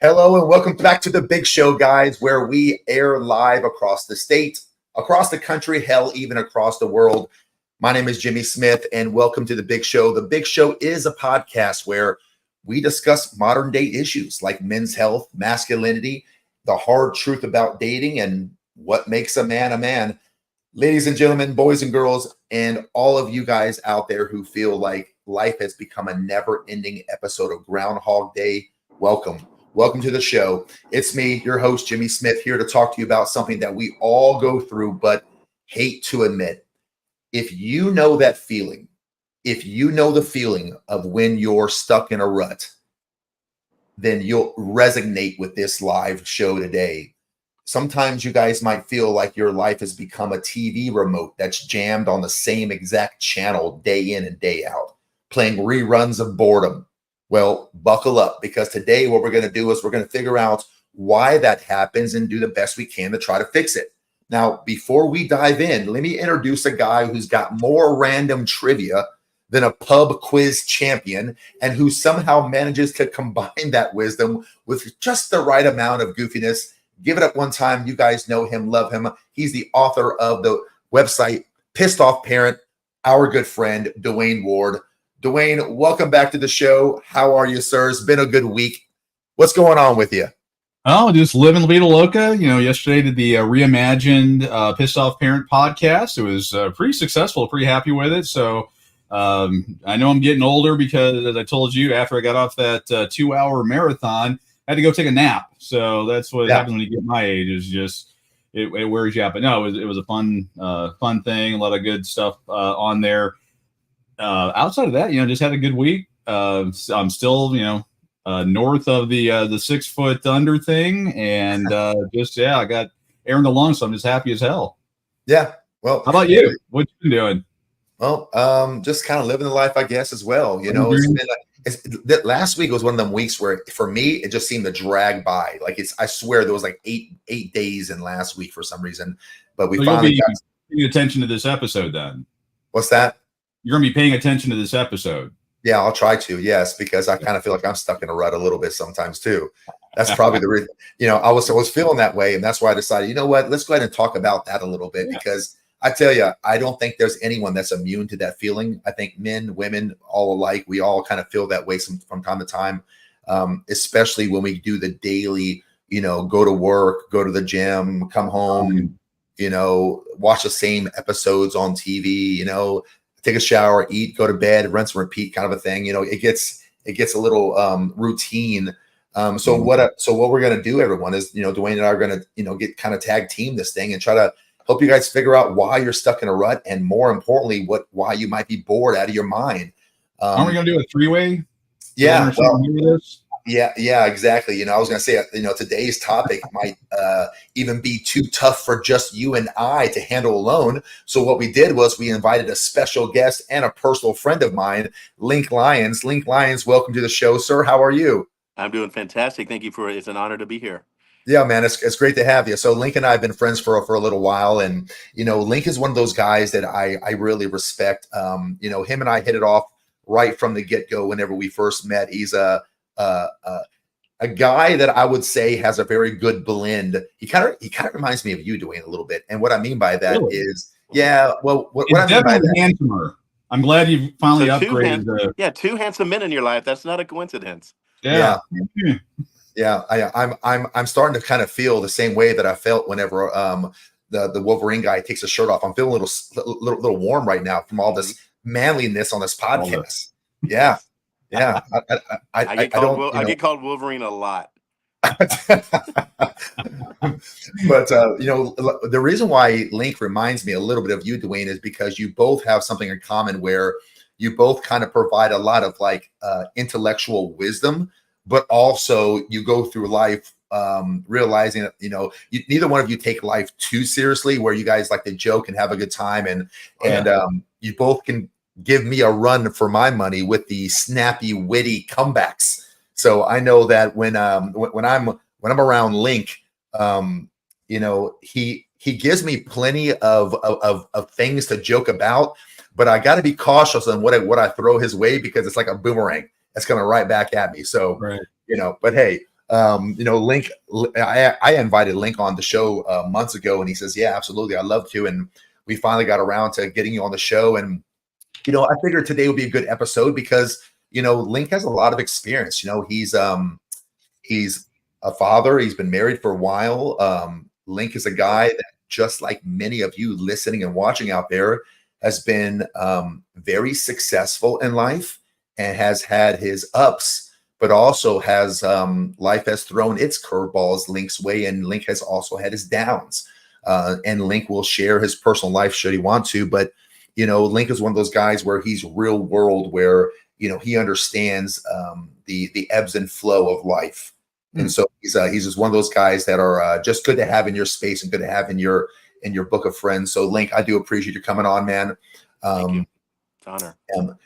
Hello and welcome back to The Big Show, guys, where we air live across the state, across the country, hell, even across the world. My name is Jimmy Smith, and welcome to The Big Show. The Big Show is a podcast where we discuss modern day issues like men's health, masculinity, the hard truth about dating, and what makes a man a man. Ladies and gentlemen, boys and girls, and all of you guys out there who feel like life has become a never-ending episode of Groundhog Day, welcome. Welcome to the show. It's me, your host, Jimmy Smith, here to talk to you about something that we all go through but hate to admit. If you know that feeling, if you know the feeling of when you're stuck in a rut, then you'll resonate with this live show today. Sometimes you guys might feel like your life has become a TV remote that's jammed on the same exact channel day in and day out, playing reruns of boredom. Well, buckle up, because today what we're going to do is we're going to figure out why that happens and do the best we can to try to fix it. Now, before we dive in, let me introduce a guy who's got more random trivia than a pub quiz champion and who somehow manages to combine that wisdom with just the right amount of goofiness. Give it up one time. You guys know him, love him. He's the author of the website Pissed Off Parent, our good friend, Dewayne Ward. Dewayne, welcome back to the show. How are you, sir? It's been a good week. What's going on with you? Oh, just living La Vida Loca. Yesterday did the reimagined Pissed Off Parent podcast. It was pretty successful, pretty happy with it. So I know I'm getting older because, as I told you, after I got off that 2-hour marathon, I had to go take a nap. So that's what happens when you get my age, is just it wears you out. But no, it was a fun thing. A lot of good stuff on there. Outside of that, just had a good week. I'm still, north of the 6 foot under thing, and I got airing the lawn, so I'm just happy as hell. Yeah. Well, how about you? What you been doing? Well, just kind of living the life, I guess, as well. Last week was one of them weeks where, for me, it just seemed to drag by. Like I swear there was like eight days in last week for some reason. But we finally got paying attention to this episode. Then what's that? You're going to be paying attention to this episode. Yeah, I'll try to. Yes, because I kind of feel like I'm stuck in a rut a little bit sometimes too. That's probably the reason. I was feeling that way, and that's why I decided, you know what? Let's go ahead and talk about that a little bit, because I tell you, I don't think there's anyone that's immune to that feeling. I think men, women, all alike, we all kind of feel that way from time to time, especially when we do the daily, go to work, go to the gym, come home, watch the same episodes on TV, take a shower, eat, go to bed, rinse and repeat kind of a thing. It gets a little routine. So what we're going to do, everyone, is, Dewayne and I are going to, get kind of tag team this thing and try to help you guys figure out why you're stuck in a rut, and more importantly, why you might be bored out of your mind. Aren't we going to do a three-way? Yeah. Yeah, exactly. I was going to say, today's topic might even be too tough for just you and I to handle alone. So what we did was we invited a special guest and a personal friend of mine, Link Lyons. Link Lyons, welcome to the show, sir. How are you? I'm doing fantastic. Thank you it's an honor to be here. Yeah, man, it's great to have you. So Link and I have been friends for a little while, and Link is one of those guys that I really respect. Him and I hit it off right from the get-go whenever we first met. He's a guy that I would say has a very good blend. He kind of reminds me of you, Dewayne, a little bit. And what I mean by that is, what I mean by that, handsomer. I'm glad you finally upgraded. Two handsome men in your life. That's not a coincidence. Yeah. I'm starting to kind of feel the same way that I felt whenever the Wolverine guy takes his shirt off. I'm feeling a little warm right now from all this manliness on this podcast. Yeah. Yeah. I get called Wolverine a lot. But the reason why Link reminds me a little bit of you, Dewayne, is because you both have something in common where you both kind of provide a lot of intellectual wisdom, but also you go through life realizing that neither one of you take life too seriously, where you guys like to joke and have a good time, and you both can give me a run for my money with the snappy, witty comebacks. So I know that when I'm around Link, he gives me plenty of things to joke about, but I got to be cautious on what I throw his way, because it's like a boomerang. That's coming right back at me. So, but hey, Link, I invited Link on the show months ago, and he says, yeah, absolutely, I'd love to. And we finally got around to getting you on the show. And, I figured today would be a good episode because, Link has a lot of experience. He's a father. He's been married for a while. Link is a guy that, just like many of you listening and watching out there, has been very successful in life and has had his ups, but also has life has thrown its curveballs Link's way, and Link has also had his downs. And Link will share his personal life should he want to, but Link is one of those guys where he's real world, where he understands the ebbs and flow of life. And so he's just one of those guys that are just good to have in your space and good to have in your book of friends. So Link, I do appreciate you coming on, man. Thank you. It's an honor.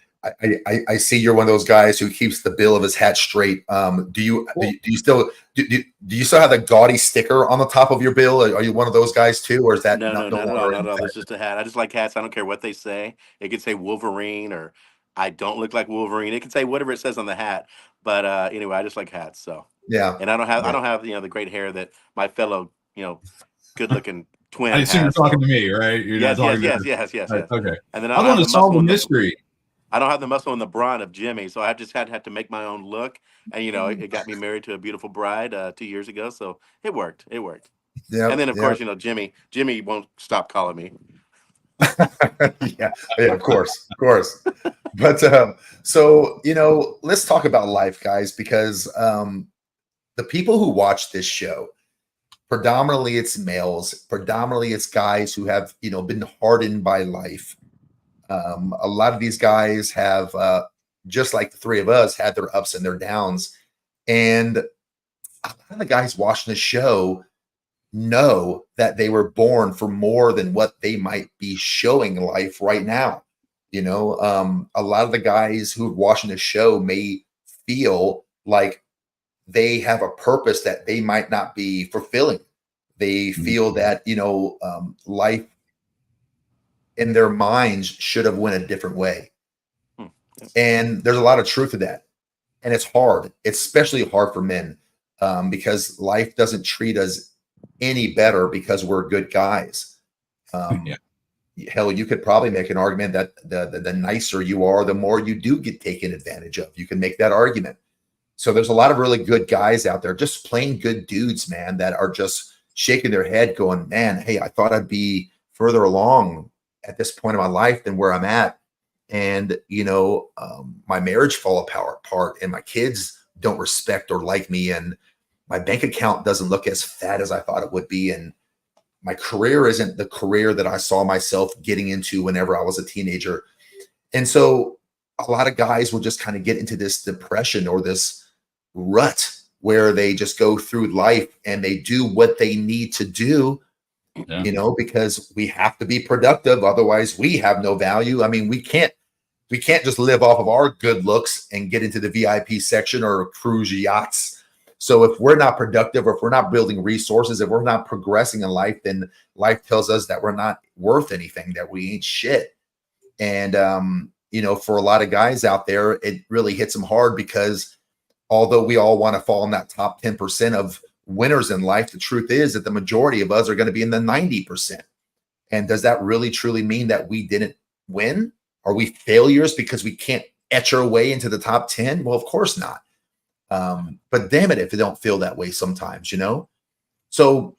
I see you're one of those guys who keeps the bill of his hat straight. Do you still have the gaudy sticker on the top of your bill? Are you one of those guys too, or is that no, not at all. It's just a hat. I just like hats. I don't care what they say. It could say Wolverine, or I don't look like Wolverine. It can say whatever it says on the hat. But anyway, I just like hats. So yeah, and I don't have the great hair that my fellow good looking twin. I assume you're talking to me, right? Yes. Okay. And then I want to solve the mystery. I don't have the muscle and the brawn of Jimmy, so I just had to make my own look. And it got me married to a beautiful bride 2 years ago, so it worked. Yeah. And then of course, Jimmy won't stop calling me. yeah, of course. But so let's talk about life, guys, because the people who watch this show, predominantly it's males, predominantly it's guys who have been hardened by life. A lot of these guys have, just like the three of us, had their ups and their downs. And a lot of the guys watching the show know that they were born for more than what they might be showing life right now. A lot of the guys who are watching the show may feel like they have a purpose that they might not be fulfilling. They feel that, life in their minds should have went a different way. And there's a lot of truth to that. And it's hard. It's especially hard for men because life doesn't treat us any better because we're good guys. Hell, you could probably make an argument that the nicer you are, the more you do get taken advantage of. You can make that argument. So there's a lot of really good guys out there, just plain good dudes, man, that are just shaking their head going, man, hey, I thought I'd be further along at this point in my life than where I'm at. And, my marriage fall apart and my kids don't respect or like me. And my bank account doesn't look as fat as I thought it would be. And my career isn't the career that I saw myself getting into whenever I was a teenager. And so a lot of guys will just kind of get into this depression or this rut where they just go through life and they do what they need to do, because we have to be productive. Otherwise we have no value. I mean, we can't just live off of our good looks and get into the VIP section or cruise yachts. So if we're not productive, or if we're not building resources, if we're not progressing in life, then life tells us that we're not worth anything, that we ain't shit. And, for a lot of guys out there, it really hits them hard because although we all want to fall in that top 10% of winners in life, the truth is that the majority of us are going to be in the 90%. And does that really truly mean that we didn't win? Are we failures because we can't etch our way into the top 10? Well, of course not. But damn it, if it don't feel that way sometimes, So,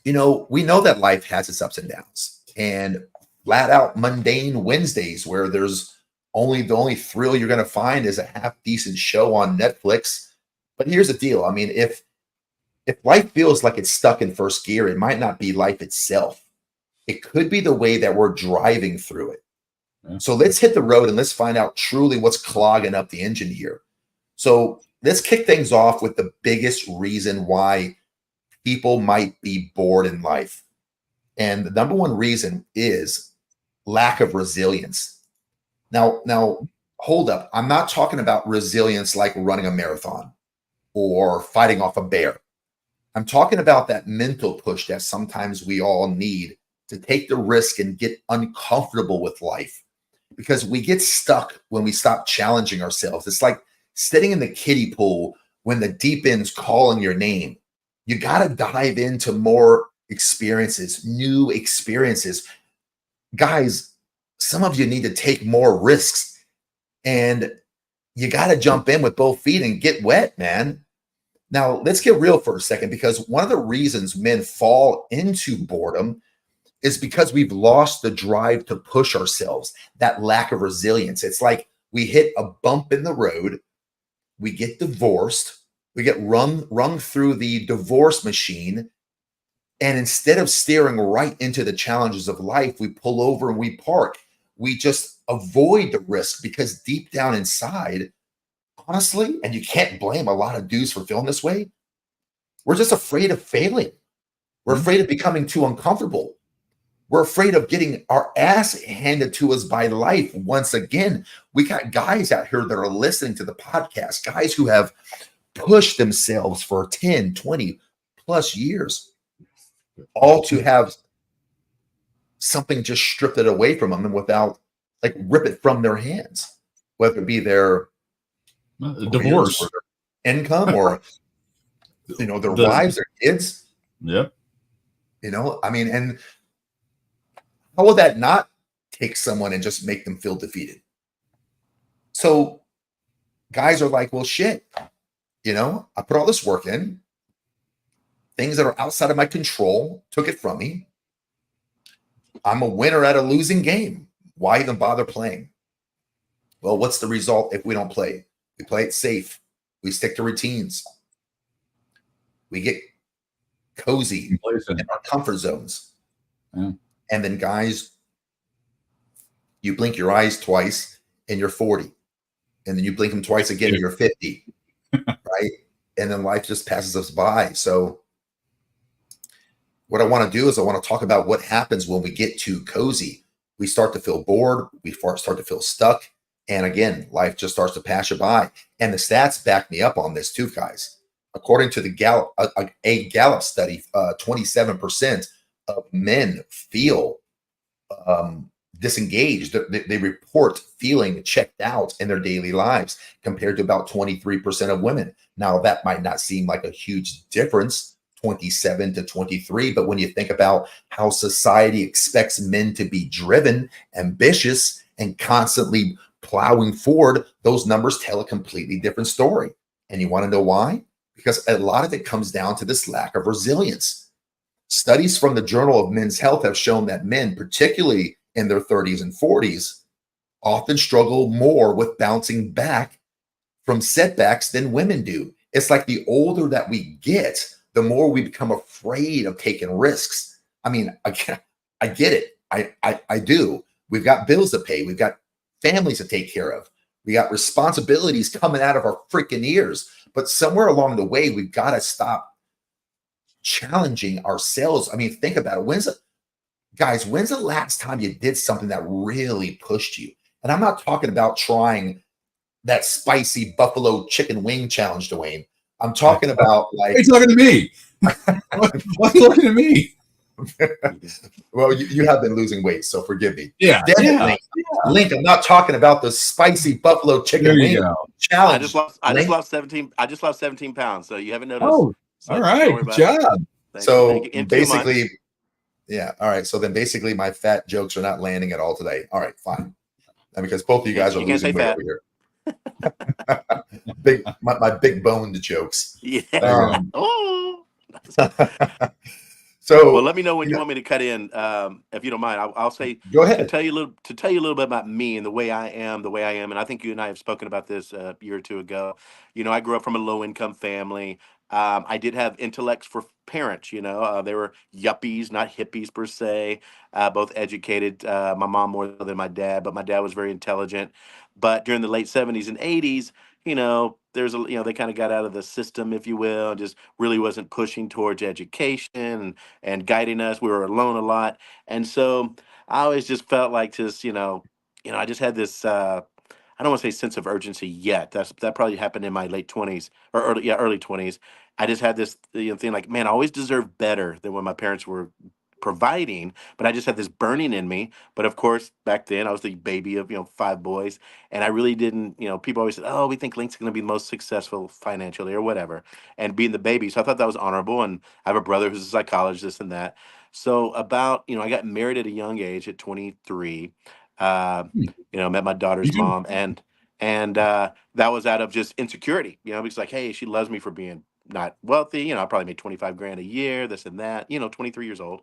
we know that life has its ups and downs, and flat out mundane Wednesdays where there's the only thrill you're going to find is a half decent show on Netflix. But here's the deal. I mean, if life feels like it's stuck in first gear, it might not be life itself. It could be the way that we're driving through it. Yeah. So let's hit the road and let's find out truly what's clogging up the engine here. So let's kick things off with the biggest reason why people might be bored in life. And the number one reason is lack of resilience. Now, hold up. I'm not talking about resilience like running a marathon or fighting off a bear. I'm talking about that mental push that sometimes we all need to take the risk and get uncomfortable with life, because we get stuck when we stop challenging ourselves. It's like sitting in the kiddie pool when the deep end's calling your name, you got to dive into more experiences, new experiences. Guys, some of you need to take more risks, and you got to jump in with both feet and get wet, man. Now, let's get real for a second, because one of the reasons men fall into boredom is because we've lost the drive to push ourselves, that lack of resilience. It's like we hit a bump in the road, we get divorced, we get rung through the divorce machine, and instead of staring right into the challenges of life, we pull over and we park. We just avoid the risk because deep down inside, honestly, and you can't blame a lot of dudes for feeling this way, we're just afraid of failing. We're afraid of becoming too uncomfortable. We're afraid of getting our ass handed to us by life once again. We got guys out here that are listening to the podcast, guys who have pushed themselves for 10, 20 plus years, all to have something just stripped it away from them and without, like, rip it from their hands, whether it be their divorce, or their income, or their wives, their kids. Yep. I mean, and how will that not take someone and just make them feel defeated? So guys are like, well, shit, I put all this work in, things that are outside of my control took it from me. I'm a winner at a losing game. Why even bother playing? Well, what's the result if we don't play? We play it safe. We stick to routines. We get cozy in our comfort zones. Yeah. And then, guys, you blink your eyes twice and you're 40. And then you blink them twice again and you're 50. Right? And then life just passes us by. So what I want to do is I want to talk about what happens when we get too cozy. We start to feel bored. We start to feel stuck. And again, life just starts to pass you by. And the stats back me up on this too, guys. According to the Gallup study, 27% of men feel disengaged. They report feeling checked out in their daily lives, compared to about 23% of women. Now, that might not seem like a huge difference, 27 to 23, but when you think about how society expects men to be driven, ambitious, and constantly plowing forward, those numbers tell a completely different story. And you want to know why? Because a lot of it comes down to this lack of resilience. Studies from the Journal of Men's Health have shown that men, particularly in their 30s and 40s, often struggle more with bouncing back from setbacks than women do. It's like the older that we get, the more we become afraid of taking risks. I mean, I get it. I do. We've got bills to pay. We've got families to take care of. We got responsibilities coming out of our freaking ears. But somewhere along the way, we've got to stop challenging ourselves. I mean, think about it. When's the last time you did something that really pushed you? And I'm not talking about trying that spicy buffalo chicken wing challenge, Dwayne. I'm talking about, like, why are you talking to me? Why are you looking at me? Well, you have been losing weight, so forgive me. Yeah. Link, I'm not talking about the spicy buffalo chicken wing challenge. I just lost 17 pounds, so you haven't noticed. Oh, so all right. Good job. So basically, yeah. All right. So then basically my fat jokes are not landing at all today. All right, fine. And because both of you guys are losing weight over here. my big boned jokes. Yeah. So, well, let me know when you want me to cut in, if you don't mind. I'll say, go ahead. To tell you a little bit about me and the way I am, and I think you and I have spoken about this a year or two ago. I grew up from a low income family. I did have intellects for parents. They were yuppies, not hippies per se. Both educated. My mom more than my dad, but my dad was very intelligent. But during the late 70s and 80s, there's they kind of got out of the system, if you will, and just really wasn't pushing towards education and guiding us. We were alone a lot. And so I always just felt like I just had this, I don't want to say sense of urgency yet. That probably happened in my late 20s or early 20s. I just had this thing like, man, I always deserved better than when my parents were providing, but I just had this burning in me. But of course, back then I was the baby of, 5 boys, and I really didn't, people always said, "Oh, we think Link's going to be the most successful financially or whatever," and being the baby. So I thought that was honorable. And I have a brother who's a psychologist, this and that. So about, I got married at a young age at 23. Uh, Hmm. met my daughter's mom, and that was out of just insecurity, because like, hey, she loves me for being not wealthy. I probably made 25 grand a year, this and that, 23 years old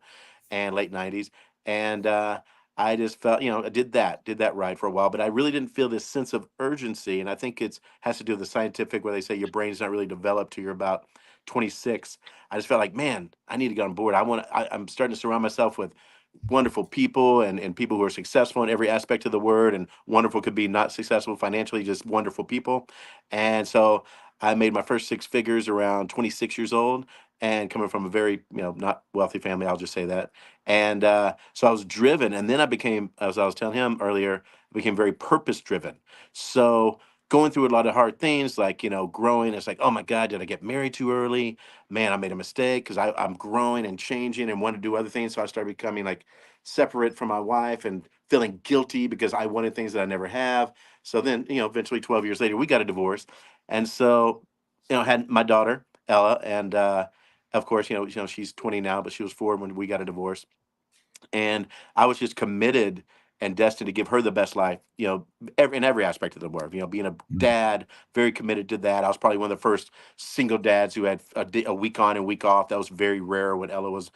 and late 90s. And I just felt, I did that right for a while, but I really didn't feel this sense of urgency. And I think it's has to do with the scientific where they say your brain's not really developed till you're about 26. I just felt like, man, I need to get on board. I'm starting to surround myself with wonderful people and people who are successful in every aspect of the word, and wonderful could be not successful financially, just wonderful people. And so I made my first six figures around 26 years old, and coming from a very, not wealthy family, I'll just say that. And so I was driven, and then I became, as I was telling him earlier, I became very purpose driven. So going through a lot of hard things, like, growing, it's like, oh my God, did I get married too early? Man, I made a mistake, because I'm growing and changing and want to do other things. So I started becoming like separate from my wife and feeling guilty because I wanted things that I never have. So then, eventually 12 years later, we got a divorce. And so, had my daughter, Ella, and of course, she's 20 now, but she was 4 when we got a divorce. And I was just committed and destined to give her the best life, in every aspect of the word. Being a dad, very committed to that. I was probably one of the first single dads who had a week on and week off. That was very rare when Ella was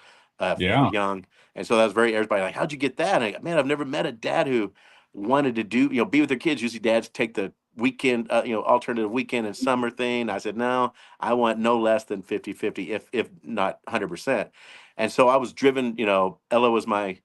Yeah. young, and so that was very, everybody like, how'd you get that? And I go, man, I've never met a dad who wanted to do, be with their kids. Usually dads take the weekend, alternative weekend and summer thing. I said, no, I want no less than 50-50, if not 100%. And so I was driven, Ella was my,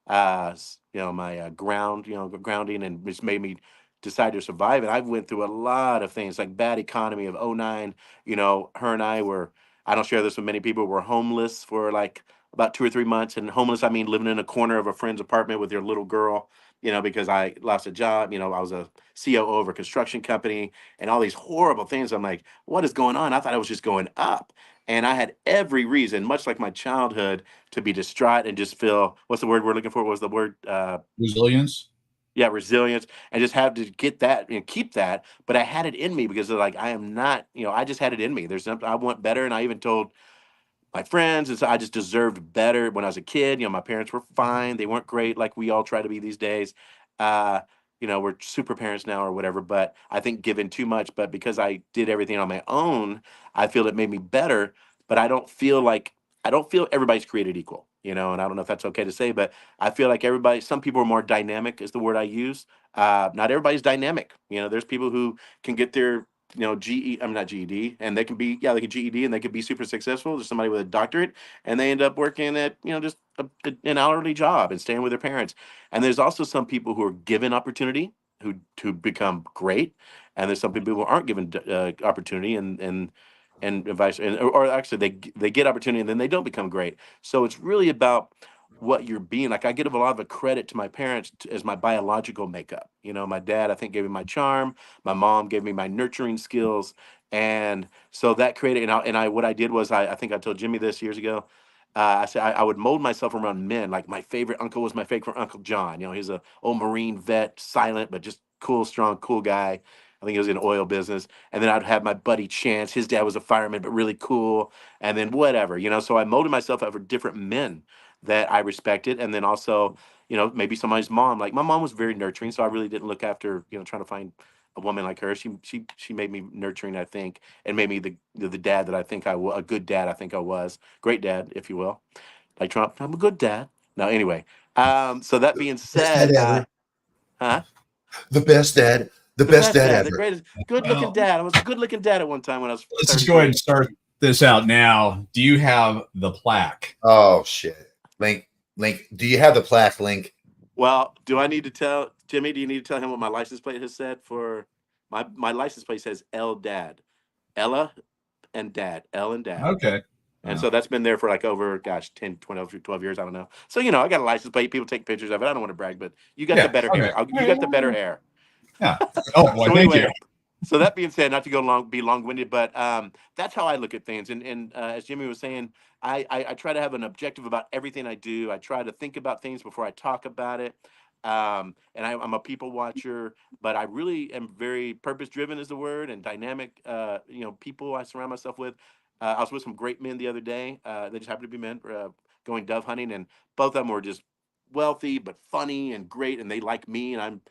my ground, grounding, and which made me decide to survive. And I went through a lot of things, like bad economy of '09. Her and I were, I don't share this with many people, were homeless for like about 2 or 3 months. And homeless, I mean, living in a corner of a friend's apartment with your little girl, because I lost a job. I was a COO of a construction company and all these horrible things. I'm like, what is going on? I thought I was just going up. And I had every reason, much like my childhood, to be distraught and just feel, what's the word we're looking for? What was the word? Resilience. Yeah, resilience, and just have to get that and keep that. But I had it in me because they're like, I am not, I just had it in me. There's something I want better. And I even told my friends, and so I just deserved better when I was a kid. My parents were fine. They weren't great like we all try to be these days. Uh, we're super parents now or whatever, but I think given too much. But because I did everything on my own, I feel it made me better. But I don't feel everybody's created equal, and I don't know if that's okay to say, but I feel like some people are more dynamic is the word I use. Not everybody's dynamic. There's people who can get their I'm not GED, and they can be, yeah, they can GED and they could be super successful. There's somebody with a doctorate and they end up working at, just an hourly job and staying with their parents. And there's also some people who are given opportunity who to become great, and there's some people who aren't given opportunity and vice, or actually they get opportunity and then they don't become great. So it's really about what you're being like. I give a lot of credit to my parents as my biological makeup. My dad, I think, gave me my charm. My mom gave me my nurturing skills, and so that created. What I did was, I think I told Jimmy this years ago. I said I would mold myself around men. Like my favorite uncle was my favorite Uncle John. He's a old Marine vet, silent but just cool, strong, cool guy. I think he was in oil business. And then I'd have my buddy Chance. His dad was a fireman, but really cool. And then whatever. So I molded myself over different men that I respected, and then also, maybe somebody's mom. Like my mom was very nurturing, so I really didn't look after, trying to find a woman like her. She made me nurturing, I think, and made me the dad that I think I was, a good dad. I think I was great dad, if you will, like Trump. I'm a good dad. No, anyway. So that being Best dad said, ever. huh? The best dad. The The best best dad dad, the ever. greatest, good looking Well, dad. I was a good looking dad at one time when I was let's just go ahead 33. and start this out now. Do you have the plaque? Oh shit. Link, do you have the plaque, Link? Well, do I need to tell Jimmy? Do you need to tell him what my license plate has said for my license plate says L Dad, Ella and Dad, L and Dad. Okay. And so that's been there for like over, gosh, 10, 12 years. I don't know. So, I got a license plate. People take pictures of it. I don't want to brag, but you got the Yeah. better Okay. hair. You got the better hair. Yeah. Oh, boy, So thank you. anyway, So that being said, not to be long-winded, but that's how I look at things. And as Jimmy was saying, I try to have an objective about everything I do. I try to think about things before I talk about it. And I'm a people watcher, but I really am very purpose-driven is the word, and dynamic. People I surround myself with. I was with some great men the other day. They just happened to be men going dove hunting, and both of them were just wealthy but funny and great, and they like me, and I'm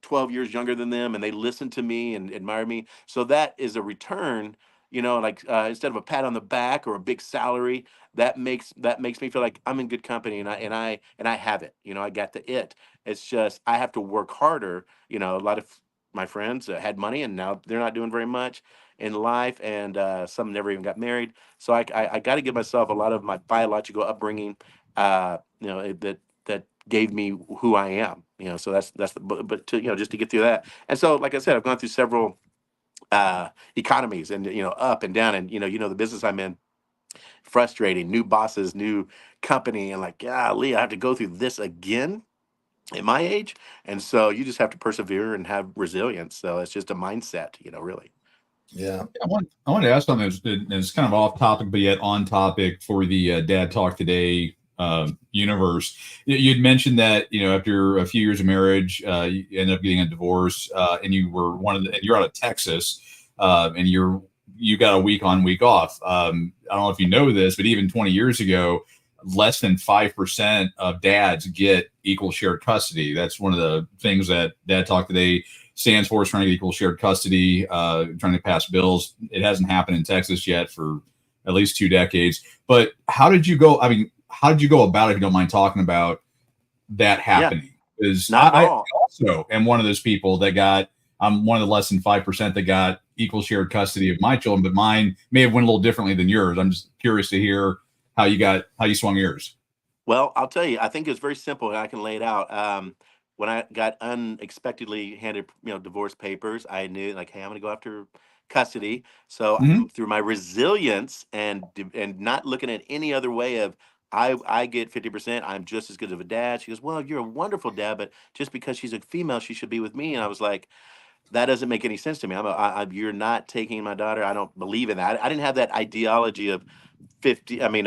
12 years younger than them, and they listen to me and admire me. So that is a return, like instead of a pat on the back or a big salary, that makes me feel like I'm in good company, and I have it. I got the it. It's just I have to work harder. A lot of my friends had money, and now they're not doing very much in life, and some never even got married. So I got to give myself a lot of my biological upbringing, that gave me who I am. So that's but to just to get through that. And so, like I said, I've gone through several economies, and up and down, and the business I'm in, frustrating, new bosses, new company, and like, golly, I have to go through this again at my age. And so you just have to persevere and have resilience. So it's just a mindset, really. Yeah. I want to ask something that's kind of off topic, but yet on topic for the Dad Talk Today universe. You'd mentioned that after a few years of marriage, you ended up getting a divorce, and you're out of Texas, and you got a week on, week off. I don't know if you know this, but even 20 years ago, less than 5% of dads get equal shared custody. That's one of the things that Dad Talk Today stands for, is trying to get equal shared custody, trying to pass bills. It hasn't happened in Texas yet for at least 2 decades. But how did you go? I mean, how did you go about it, if you don't mind talking about that happening? Because Not at I all. also am one of those people I'm one of the less than 5% that got equal shared custody of my children, but mine may have went a little differently than yours. I'm just curious to hear how you swung yours. Well, I'll tell you, I think it's very simple, and I can lay it out. When I got unexpectedly handed, divorce papers, I knew, like, hey, I'm going to go after custody. So Mhm. through my resilience and not looking at any other way of, I get 50%, I'm just as good of a dad. She goes, well, you're a wonderful dad, but just because she's a female, she should be with me. And I was like, that doesn't make any sense to me. You're not taking my daughter. I don't believe in that. I didn't have that ideology of 50. I mean,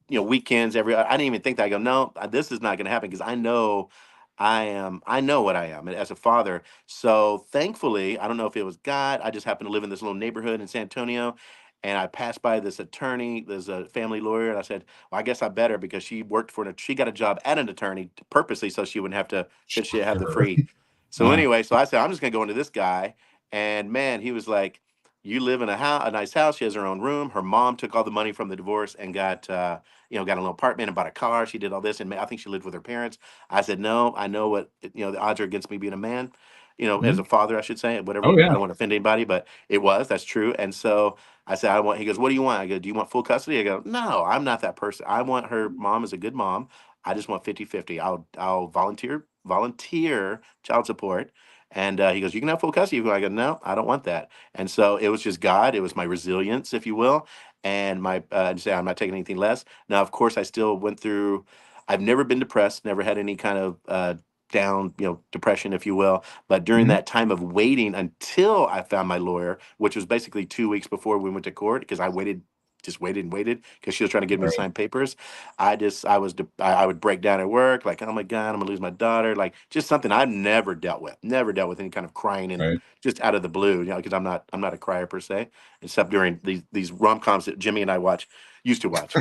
weekends I didn't even think that. I go, no, this is not going to happen, because I know what I am as a father. So thankfully, I don't know if it was God. I just happened to live in this little neighborhood in San Antonio, and I passed by this attorney. There's a family lawyer, and I said, well, I guess I better, because she got a job at an attorney purposely so she wouldn't have to, so she'd have the free. So Uh, anyway, so I said, I'm just going to go into this guy. And man, he was like, you live in a nice house. She has her own room. Her mom took all the money from the divorce and got a little apartment and bought a car. She did all this, and I think she lived with her parents. I said, no, I know what, the odds are against me being a man, as mhm. a father, I should say, whatever. Oh I yeah. don't want to offend anybody, but that's true. And so I said, he goes, what do you want? I go, do you want full custody? I go, no, I'm not that person. I want her mom as a good mom. I just want 50-50. I'll volunteer child support. And he goes, you can have full custody. I go, no, I don't want that. And so it was just God. It was my resilience, if you will. And my, to say I'm not taking anything less. Now, of course, I still went through, I've never been depressed, never had any kind of down, depression, if you will. But during Mhm. that time of waiting until I found my lawyer, which was basically 2 weeks before we went to court, because I waited, just waited and waited, because she was trying to get me to Right. sign papers. I would break down at work, like, oh my God, I'm gonna lose my daughter, like just something I've never dealt with any kind of crying, and Right. just out of the blue, because I'm not a crier per se, except during these rom-coms that Jimmy and I used to watch.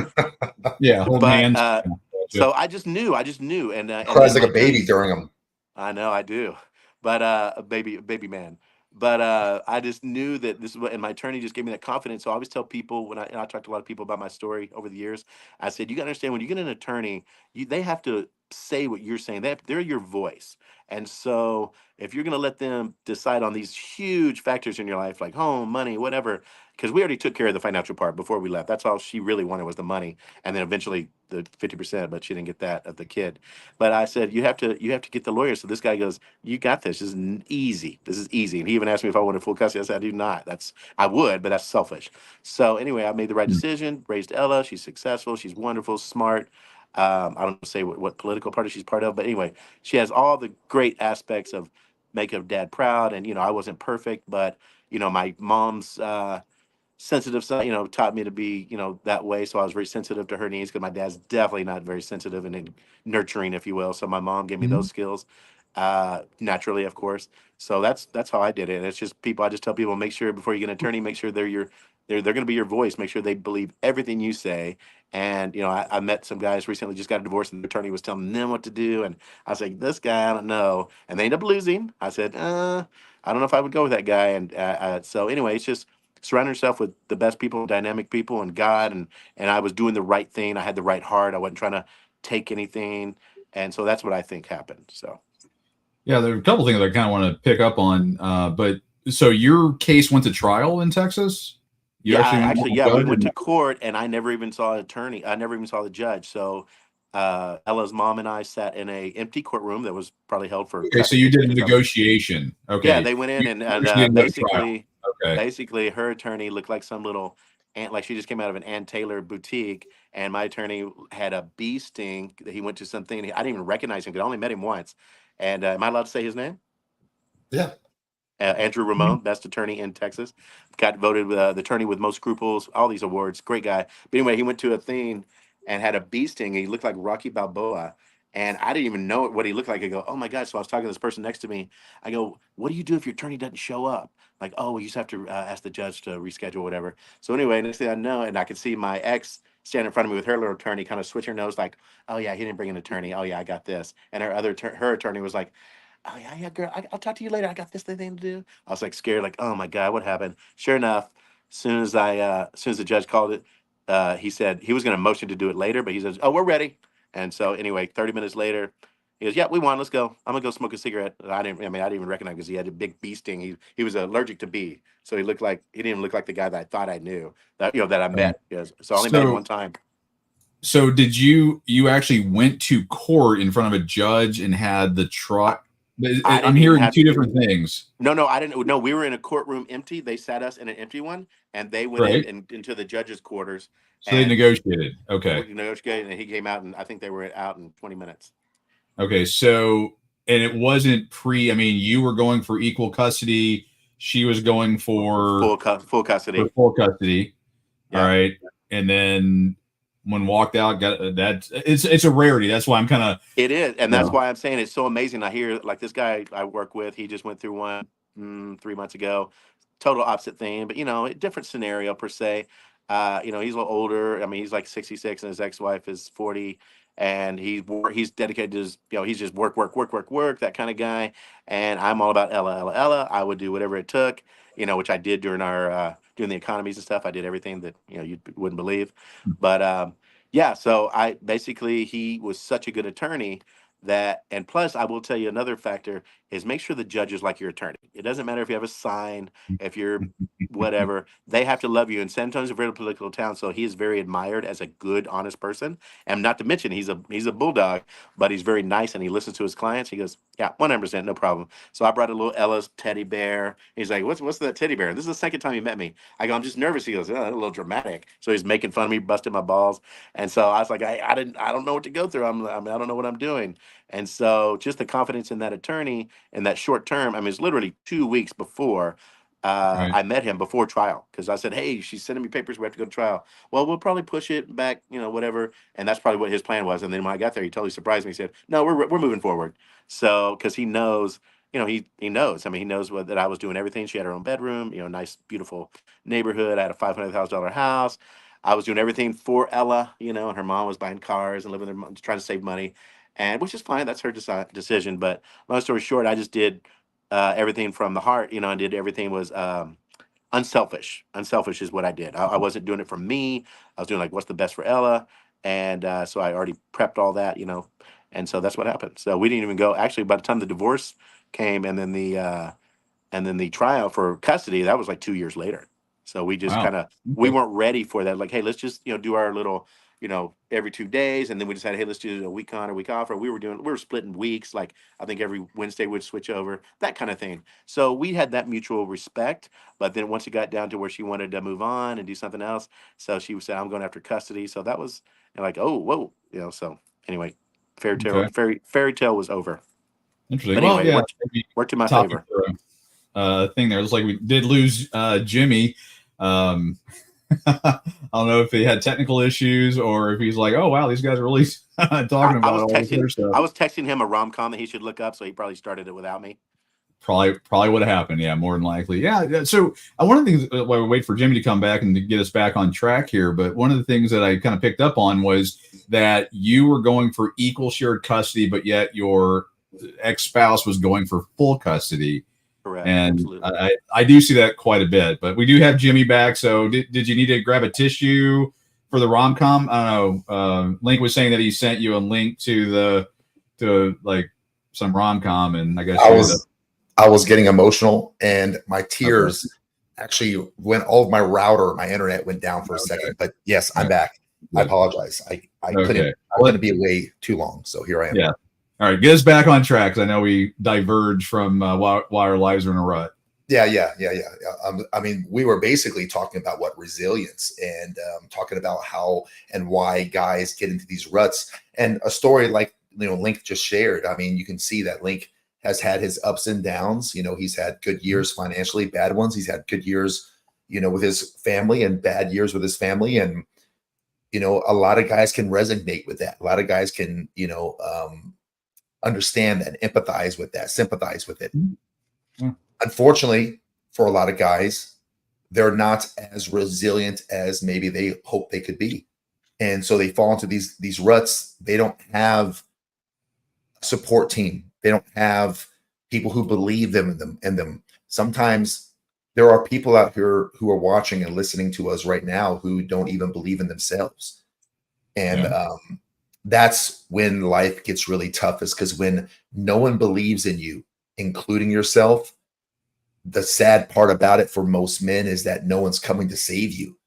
Yeah. Holding But hands. Gotcha. so I just knew, and Cries then like my a baby attorney. during them. I know I do, but a baby man. But I just knew that this is what, and my attorney just gave me that confidence. So I always tell people, and I talked to a lot of people about my story over the years. I said, you got to understand, when you get an attorney, they have to say what you're saying. They're your voice. And so if you're going to let them decide on these huge factors in your life, like home, money, whatever, because we already took care of the financial part before we left. That's all she really wanted, was the money, and then eventually the 50%, but she didn't get that of the kid. But I said, you have to get the lawyer. So this guy goes, you got this. This is easy. This is easy. And he even asked me if I wanted full custody. I said, I do not. I would, but that's selfish. So anyway, I made the right Mm. decision, raised Ella. She's successful. She's wonderful, smart. I don't say what political party she's part of, but anyway, she has all the great aspects of make a dad proud. And, I wasn't perfect, but, my mom's sensitive side, taught me to be, that way. So I was very sensitive to her needs because my dad's definitely not very sensitive and nurturing, if you will. So my mom gave me those skills, naturally, of course. So that's how I did it. And it's just people. I just tell people, make sure before you get an attorney, make sure they're going to be your voice. Make sure they believe everything you say. And I met some guys recently, just got a divorce, and the attorney was telling them what to do, and I was like, this guy, I don't know, and they ended up losing. I said, I don't know if I would go with that guy. And so anyway, it's just surround yourself with the best people, dynamic people, and God. And I was doing the right thing. I had the right heart. I wasn't trying to take anything, and so that's what I think happened. So Yeah, there are a couple things I kind of want to pick up on. But so your case went to trial in Texas? You yeah, actually went to a we judge? went to court, and I never even saw an attorney. I never even saw the judge. So Ella's mom and I sat in a empty courtroom that was probably held for Okay, so traffic you did tickets a or something. negotiation. Yeah, Okay. they went in, You and actually didn't go to trial. basically, Okay. her attorney looked like some little ant, like she just came out of an Ann Taylor boutique, and my attorney had a bee sting that he went to something. I didn't even recognize him because I only met him once. And am I allowed to say his name? Yeah. Andrew Ramon, best attorney in Texas, got voted the attorney with most scruples, all these awards. Great guy. But anyway, he went to a thing and had a bee sting. And he looked like Rocky Balboa. And I didn't even know what he looked like. I go, oh my God. So I was talking to this person next to me. I go, what do you do if your attorney doesn't show up? Like, oh, well, you just have to ask the judge to reschedule, whatever. So anyway, next thing I know, and I could see my ex stand in front of me with her little attorney, kind of switch her nose, like, oh yeah, he didn't bring an attorney. Oh yeah, I got this. And her attorney was like, oh yeah, yeah, girl, I'll talk to you later. I got this thing to do. I was like scared, like, oh my God, what happened? Sure enough, as soon as the judge called it, he said he was going to motion to do it later, but he says, oh, we're ready. And so anyway, 30 minutes later, he goes, yeah, we won. Let's go. I'm gonna go smoke a cigarette. I didn't even recognize because he had a big bee sting. He was allergic to bee, so he didn't look like the guy that I thought I knew, that I met. Yes, so I only met him one time. So did you actually went to court in front of a judge and had the trial? I'm hearing two different things. No, I didn't. No, we were in a courtroom empty. They sat us in an empty one, and they went into the judge's quarters. So they negotiated. Okay. We negotiated, and he came out, and I think they were out in 20 minutes. Okay, so and it wasn't I mean, you were going for equal custody. She was going for full custody. For full custody. Yeah. All right, and then when walked out, got that. It's a rarity. That's why I'm kind of. It is, and that's why I'm saying it's so amazing. I hear like this guy I work with. He just went through one 3 months ago. Total opposite thing, but a different scenario per se. He's a little older. I mean, he's like 66, and his ex-wife is 40, and he's dedicated to his, he's just work, that kind of guy. And I'm all about Ella. I would do whatever it took, which I did during during the economies and stuff. I did everything that you wouldn't believe, but yeah. So he was such a good attorney and plus I will tell you another factor is make sure the judge is like your attorney. It doesn't matter if you have a sign, if you're whatever, they have to love you. And San Antonio's a very political town, so he is very admired as a good, honest person. And not to mention, he's a bulldog, but he's very nice and he listens to his clients. He goes, yeah, 100%, no problem. So I brought a little Ella's teddy bear. He's like, what's that teddy bear? This is the second time he met me. I go, I'm just nervous. He goes, oh, that's a little dramatic. So he's making fun of me, busting my balls. And so I was like, I don't know what to go through. I don't know what I'm doing. And so just the confidence in that attorney in that short term, I mean, it's literally 2 weeks before I met him before trial, because I said, hey, she's sending me papers. We have to go to trial. Well, we'll probably push it back, whatever. And that's probably what his plan was. And then when I got there, he totally surprised me. He said, no, we're moving forward. So because he knows, he knows. I mean, he knows that I was doing everything. She had her own bedroom, nice, beautiful neighborhood. I had a $500,000 house. I was doing everything for Ella, and her mom was buying cars and living there, trying to save money. And which is fine. That's her decision. But long story short, I just did everything from the heart, and did everything was unselfish. Unselfish is what I did. I wasn't doing it for me. I was doing like what's the best for Ella, and so I already prepped all that, and so that's what happened. So we didn't even go. Actually, by the time the divorce came, and then the trial for custody, that was like 2 years later. So we just we weren't ready for that. Like, hey, let's just do our little every 2 days, and then we decided, hey, let's do a week on or week off, or we were splitting weeks. Like I think every Wednesday we'd switch over, that kind of thing. So we had that mutual respect. But then once it got down to where she wanted to move on and do something else, so she said, I'm going after custody. So that was like, oh, whoa, So anyway, fairy tale was over. Interesting. But Well, anyway, yeah, worked in my favor. Thing there. It's like we did lose Jimmy. I don't know if he had technical issues or if he's like, oh wow, these guys are really talking about all this other stuff. I was texting him a rom-com that he should look up, so he probably started it without me. Probably would have happened. Yeah, more than likely. Yeah. So one of the things while we wait for Jimmy to come back and to get us back on track here, but one of the things that I kind of picked up on was that you were going for equal shared custody, but yet your ex-spouse was going for full custody. Correct. And absolutely. I do see that quite a bit, but we do have Jimmy back. So did you need to grab a tissue for the rom-com? I don't know. Link was saying that he sent you a link to like some rom-com, and I guess I was getting emotional, and my tears actually went all of my router, my internet went down for a second. But yes, I'm back. I apologize. I couldn't be away too long, so here I am. Yeah. All right, get us back on track, because I know we diverged from why our lives are in a rut. Yeah. I mean, we were basically talking about resilience and talking about how and why guys get into these ruts. And a story like, Link just shared. I mean, you can see that Link has had his ups and downs. He's had good years financially, bad ones. He's had good years, with his family, and bad years with his family. And, a lot of guys can resonate with that. A lot of guys can, understand that, empathize with that, sympathize with it. Mm-hmm. Unfortunately, for a lot of guys, they're not as resilient as maybe they hope they could be. And so they fall into these ruts. They don't have a support team. They don't have people who believe in them. Sometimes there are people out here who are watching and listening to us right now who don't even believe in themselves. And that's when life gets really tough, is because when no one believes in you, including yourself, the sad part about it for most men is that no one's coming to save you.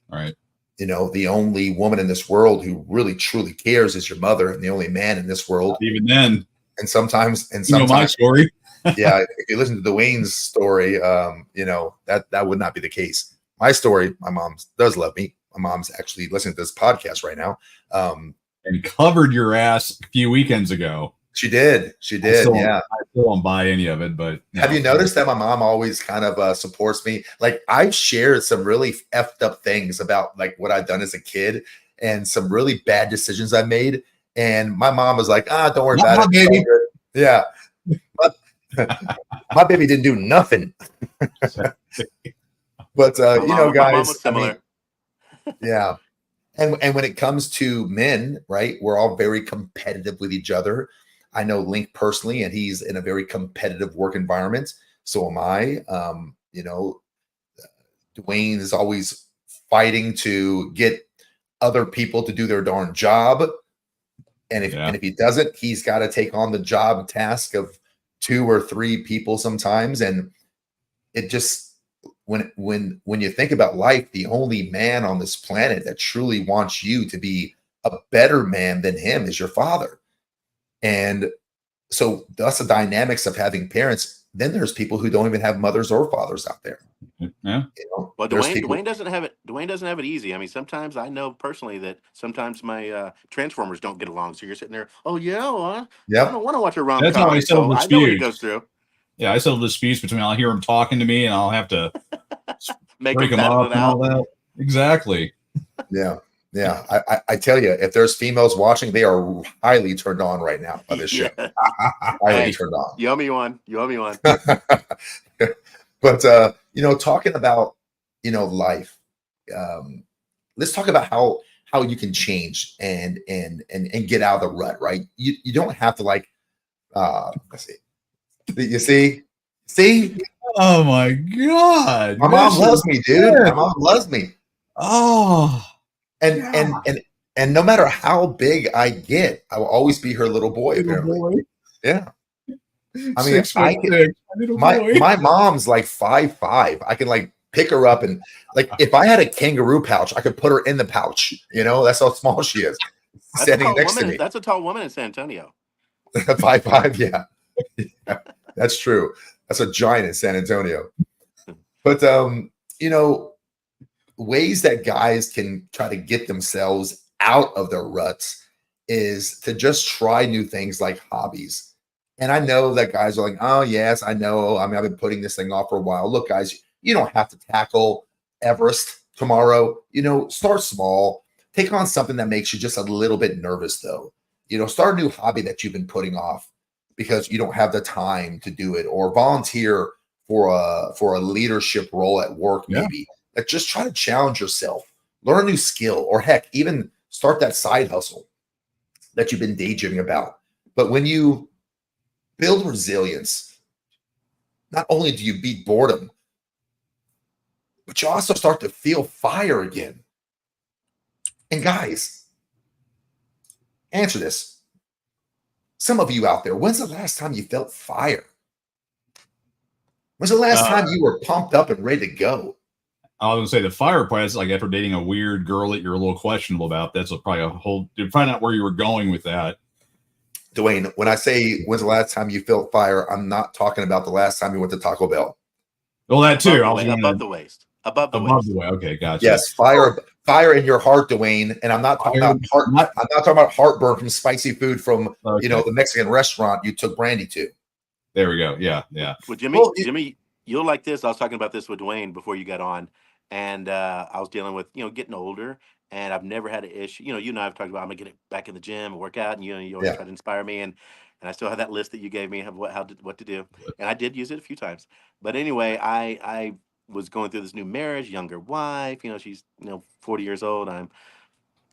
Right. The only woman in this world who really truly cares is your mother, and the only man in this world. Even then. And sometimes my story. Yeah. If you listen to Dwayne's story, that would not be the case. My story, my mom does love me. My mom's actually listening to this podcast right now. And covered your ass a few weekends ago. She did. I still won't buy any of it, but have you noticed that my mom always kind of supports me? Like, I've shared some really effed up things about like what I've done as a kid and some really bad decisions I made. And my mom was like, don't worry about it, baby. Yeah. My baby didn't do nothing. But guys, yeah. And when it comes to men, right, we're all very competitive with each other. I know Link personally, and he's in a very competitive work environment. So am I. Dwayne is always fighting to get other people to do their darn job. And if he doesn't, he's got to take on the job task of 2 or 3 people sometimes. And it just, when you think about life, the only man on this planet that truly wants you to be a better man than him is your father. And so that's the dynamics of having parents. Then there's people who don't even have mothers or fathers out there. Yeah. Well, Dwayne doesn't have it. Dwayne doesn't have it easy. I mean, sometimes I know personally that sometimes my Transformers don't get along. So you're sitting there, I don't want to watch a rom-com. That's how I settle disputes. I know what he goes through. Yeah, I settle disputes between. I'll hear him talking to me, and I'll have to break him up and all that. Exactly. Yeah. I tell you, if there's females watching, they are highly turned on right now by this show. Highly turned on. Yummy one. But talking about life, let's talk about how you can change and get out of the rut, right? You don't have to let's see. You see? Oh my God. My mom loves me, dude. My mom loves me. Oh. And no matter how big I get, I will always be her little boy, apparently. Yeah. I mean, my mom's like 5'5". I can pick her up and if I had a kangaroo pouch, I could put her in the pouch. That's how small she is. Standing next to me. That's a tall woman in San Antonio. 5'5", yeah. That's true. That's a giant in San Antonio. But ways that guys can try to get themselves out of their ruts is to just try new things like hobbies And I know that guys are like, oh, yes, I know. I mean, I've been putting this thing off for a while. Look, guys, you don't have to tackle Everest tomorrow. Start small. Take on something that makes you just a little bit nervous, though. Start a new hobby that you've been putting off because you don't have the time to do it, or volunteer for a leadership role at work, maybe. Like, just try to challenge yourself, learn a new skill, or heck, even start that side hustle that you've been daydreaming about. But when you build resilience, not only do you beat boredom, but you also start to feel fire again. And guys, answer this. Some of you out there, when's the last time you felt fire? When's the last time you were pumped up and ready to go? I was going to say the fire part is like after dating a weird girl that you're a little questionable about. That's probably a whole, to find out where you were going with that. Dwayne, when I say when's the last time you felt fire, I'm not talking about the last time you went to Taco Bell. Well, that too. Above the waist. Above the waist. Okay, gotcha. Yes, fire in your heart, Dwayne. And I'm not talking about heart. I'm not talking about heartburn from spicy food from the Mexican restaurant you took Brandy to. There we go. Yeah. Well, Jimmy, you'll like this. I was talking about this with Dwayne before you got on, and I was dealing with getting older, and I've never had an issue. You and I have talked about I'm gonna get it back in the gym and work out, and you always try to inspire me, and I still have that list that you gave me of what to do, and I did use it a few times. But anyway, I was going through this new marriage, younger wife. She's 40 years old. I'm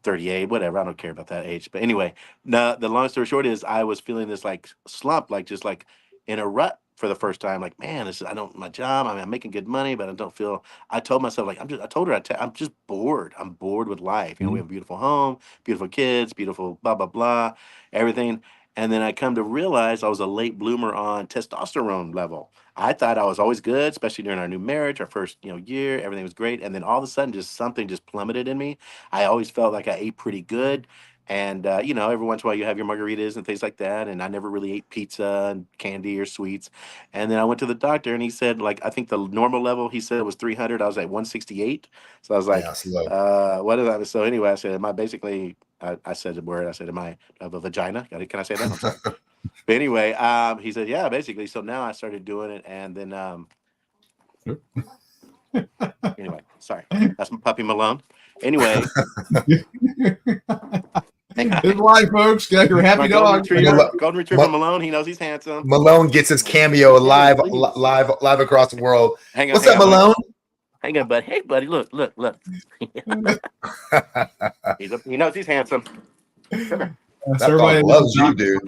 38, whatever. I don't care about that age. But anyway, the long story short is I was feeling this like slump, like just like in a rut for the first time. Like, man, my job. I mean, I'm making good money, but I don't feel. I told myself like I told her I'm just bored. I'm bored with life. We have a beautiful home, beautiful kids, beautiful blah blah blah, everything. And then I come to realize I was a late bloomer on testosterone level. I thought I was always good, especially during our new marriage, our first year. Everything was great, and then all of a sudden, something just plummeted in me. I always felt like I ate pretty good, and every once in a while you have your margaritas and things like that. And I never really ate pizza and candy or sweets. And then I went to the doctor, and he said, like, I think the normal level he said was 300. I was at 168, so I was like, what is that? So anyway, I said, am I basically? I said the word. I said, am I of a vagina? Can I say that? I'm sorry. But anyway, he said, yeah, basically. So now I started doing it, and then anyway, sorry, that's my puppy Malone. Anyway, good life, folks. Got your happy dog. Golden Retriever Malone. He knows he's handsome. Malone gets his cameo live across the world. Hang on, what's up, Malone? Hang on, bud. Hey, buddy, look. He knows he's handsome. That dog loves you, dude.